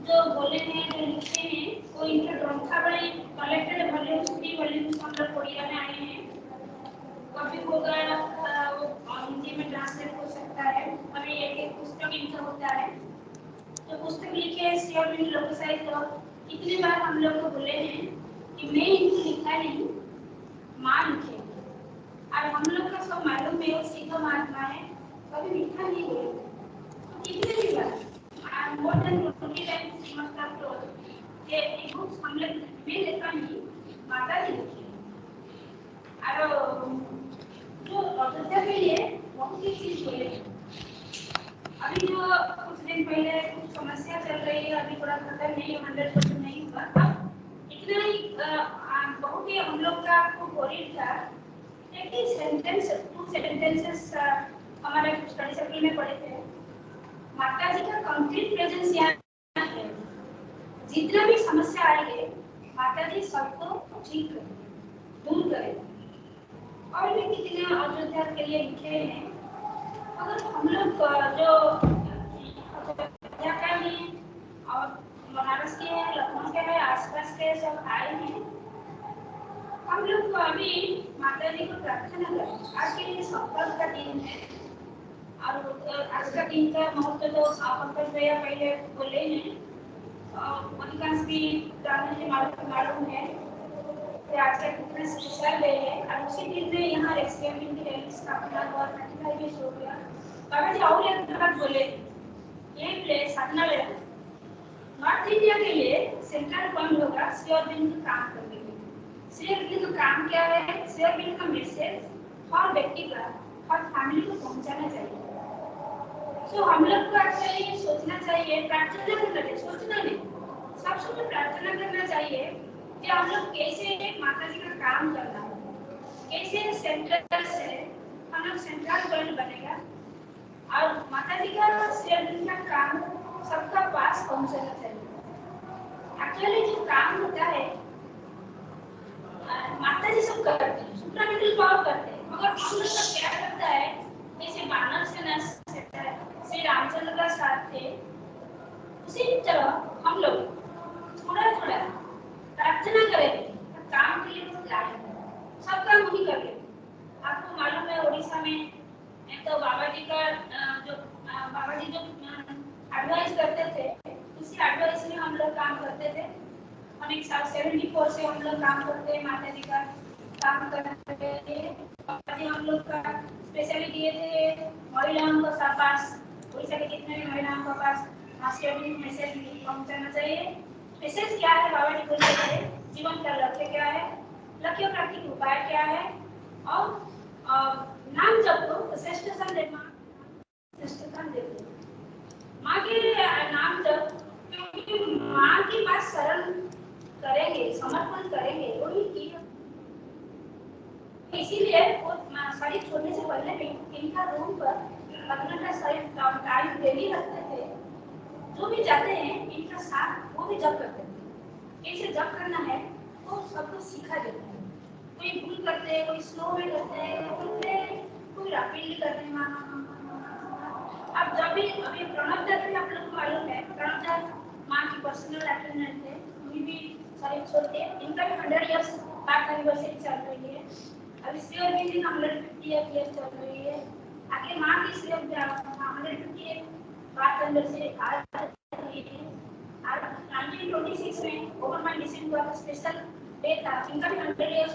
जो बोले हैं, जो लिखते हैं, वो इनका ग्रंथावली कलेक्टेड वॉल्यूम्स 3 वॉल्यूम्स हम लोग कोरिया में आए हैं। कभी होगा वो हिंदी में ट्रांसलेट हो सकता है, अभी एक पुस्तक इनका होता है, तो पुस्तक लिखे श्री अरविंद लोकसाहित्य। कितनी बार हम लोग को बोले हैं कि मैं इनको लिखा नहीं, माँ लिखेगी, और हम लोग का सब मालूम है वो सीधा महात्मा है, कभी मीठा नहीं बोलते, कितने भी बार मोर देन 20 टाइम्स ही मस्ट हैव टोल्ड कि ये बुक्स हम लोग में लेता नहीं, माता जी लिखी है। और जो अयोध्या के लिए बहुत ही चीज हुई है। अभी जो कुछ दिन पहले कुछ समस्या चल रही है, अभी थोड़ा खत्म नहीं, 100% नहीं हुआ, अब इतना ही बहुत ही हम लोग का खूब वरीड था। लेकिन सेंटेंस 2 सेंटेंसेस हमारे स्टडी सर्कल में पढ़े थे। माता जी का कंप्लीट प्रेजेंस यहाँ है, जितना भी समस्या आएगी माता जी सबको ठीक करेंगे, दूर करेंगे। और भी कितने अयोध्या के लिए लिखे हैं। अगर हम लोग जो अयोध्या का है और बनारस के हैं, लखनऊ के हैं, आसपास के सब आए हैं, हम लोग को अभी माता जी को प्रार्थना करें। आज के लिए संकल्प का दिन है और आज का दिन का महत्व तो आप पहले बोले हैं और अधिकांश भी जानने से मालूम है कि आज का कितना स्पेशल डे है। और उसी दिन में यहाँ रेस्टोरेंट की रैली स्थापना हुआ, 35 ईयर्स हो गया। बाबा जी और एक बात बोले, ये प्लेस अपना लेना नॉर्थ इंडिया के लिए सेंट्रल पॉइंट होगा श्योर बिल का काम करने के लिए। श्योर बिल का काम क्या है? श्योर बिल का मैसेज हर व्यक्ति का, हर फैमिली को पहुंचाना चाहिए। तो हम लोग को एक्चुअली सोचना चाहिए, प्रार्थना करना चाहिए, सोचना नहीं, सबसे तो प्रार्थना करना चाहिए कि हम लोग कैसे माता जी का काम करना है, कैसे सेंट्रल से हम लोग सेंट्रल पॉइंट बनेगा और माता जी का श्योर बिल का काम सबका पास पहुंचाना चाहिए। एक्चुअली जो काम होता है माता जी सब करते हैं, सुप्रामेंटल पावर करते हैं, मगर हम लोग का क्या करता है, जैसे वानर सेना श्री रामचंद्र का साथ थे, उसी तरह हम लोग थोड़ा थोड़ा प्रार्थना करेंगे, काम के लिए सब काम वही कर लेंगे। आपको मालूम है उड़ीसा में तो बाबा जी का जो एडवाइस करते थे, उसी एडवाइस में हम लोग काम करते थे। हम एक साल 74 से हम लोग काम करते हैं, माता जी का काम करते हैं। बाबा जी हम लोग का स्पेशली दिए थे महिलाओं को शाबाश, उड़ीसा के जितने भी महिलाओं के पास मास्टरनी मैसेज पहुंचाना चाहिए। मैसेज क्या है बाबा जी बोलते थे, जीवन का लक्ष्य क्या है, लक्ष्य प्राप्ति के उपाय क्या है, और नाम जप तो श्रेष्ठ स्थान दे, माँ श्रेष्ठ स्थान देते माँ के नाम जप, क्योंकि माँ की बात शरण करेंगे, समर्पण करेंगे, वही किया। इसीलिए वो साड़ी छोड़ने से पहले इनका रूम पर 15 का टाइम डेली रखते थे। जो भी जाते हैं इनका साथ वो भी जप करते थे। कैसे जप करना है वो सबको सिखा देते हैं। कोई भूल करते हैं, कोई स्लो में करते हैं, कोई रैपिडली करते हैं। अब जब भी अभी प्रणव दा भी आप लोग को मालूम है, प्रणव दा माँ की पर्सनल अटेंडेंट थे, उन्हीं भी सारे छोड़ते, इनका भी 100 इयर्स बैक एनिवर्सरी चल रही है। अब श्योर भी 150 ईयर चल रही है। आगे माँ की श्योर 150 बात अंदर से आ रही है। और 1926 में ओवर माय डिसीजन हुआ था, स्पेशल डे था, इनका भी 100 इयर्स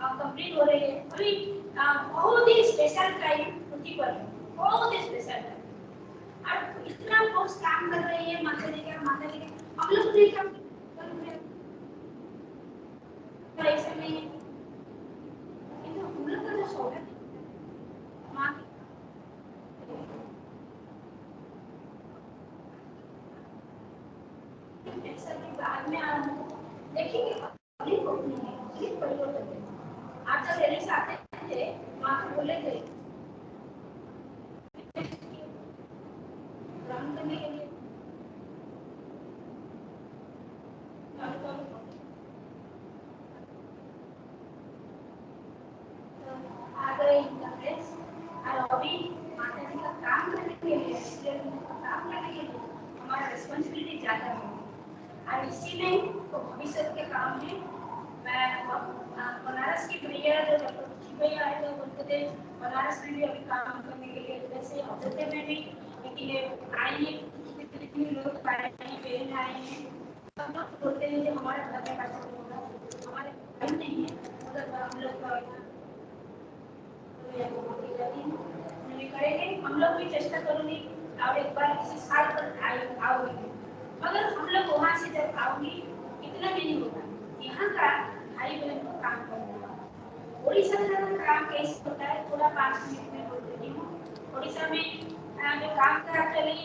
कंप्लीट हो रही है। अभी बहुत ही स्पेशल टाइम उनकी पर, बहुत ही स्पेशल टाइम। और इतना बहुत काम कर रही है माता जी का, हम लोग नहीं काम कर रहे हैं ऐसे नहीं, हम लोग का जो शौक है माँ बाद में देखिए अभी परिवर्तन है। आप जब रैली से आते थे वहाँ पे बोले थे ग्रहण करने के लिए आ गए कांग्रेस। और अभी माता जी का काम करने के लिए, काम करने के लिए हमारा रिस्पॉन्सिबिलिटी ज़्यादा है। और इसी में तो भविष्य के काम में मैं बनारस की भैया जो डॉक्टर भैया आए थे बोलते थे बनारस में भी अभी काम करने के लिए, जैसे अयोध्या में भी लेकिन आए हैं कितने लोग आए हैं, बहन आए हैं, सब लोग बोलते हैं कि हमारे घर में कैसा होगा, हमारे भाई नहीं है, मतलब हम लोग का भैया को माफी चाहती हूँ। उन्होंने करेंगे, हम लोग भी चेष्टा करूंगी और एक बार किसी स्थान पर आओगी, मगर हम लोग वहाँ से जब आओगी इतना भी नहीं होगा, यहाँ का भाई बहन को काम करना है। उड़ीसा का काम कैसे होता है थोड़ा 5 मिनट में बोल देती हूँ। उड़ीसा में जो काम का चली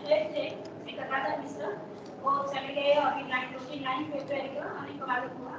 हेड थे श्री गंगाधर मिश्र, वो चले गए, अभी 19 फेब्रुआरी को उन्हें मालूम हुआ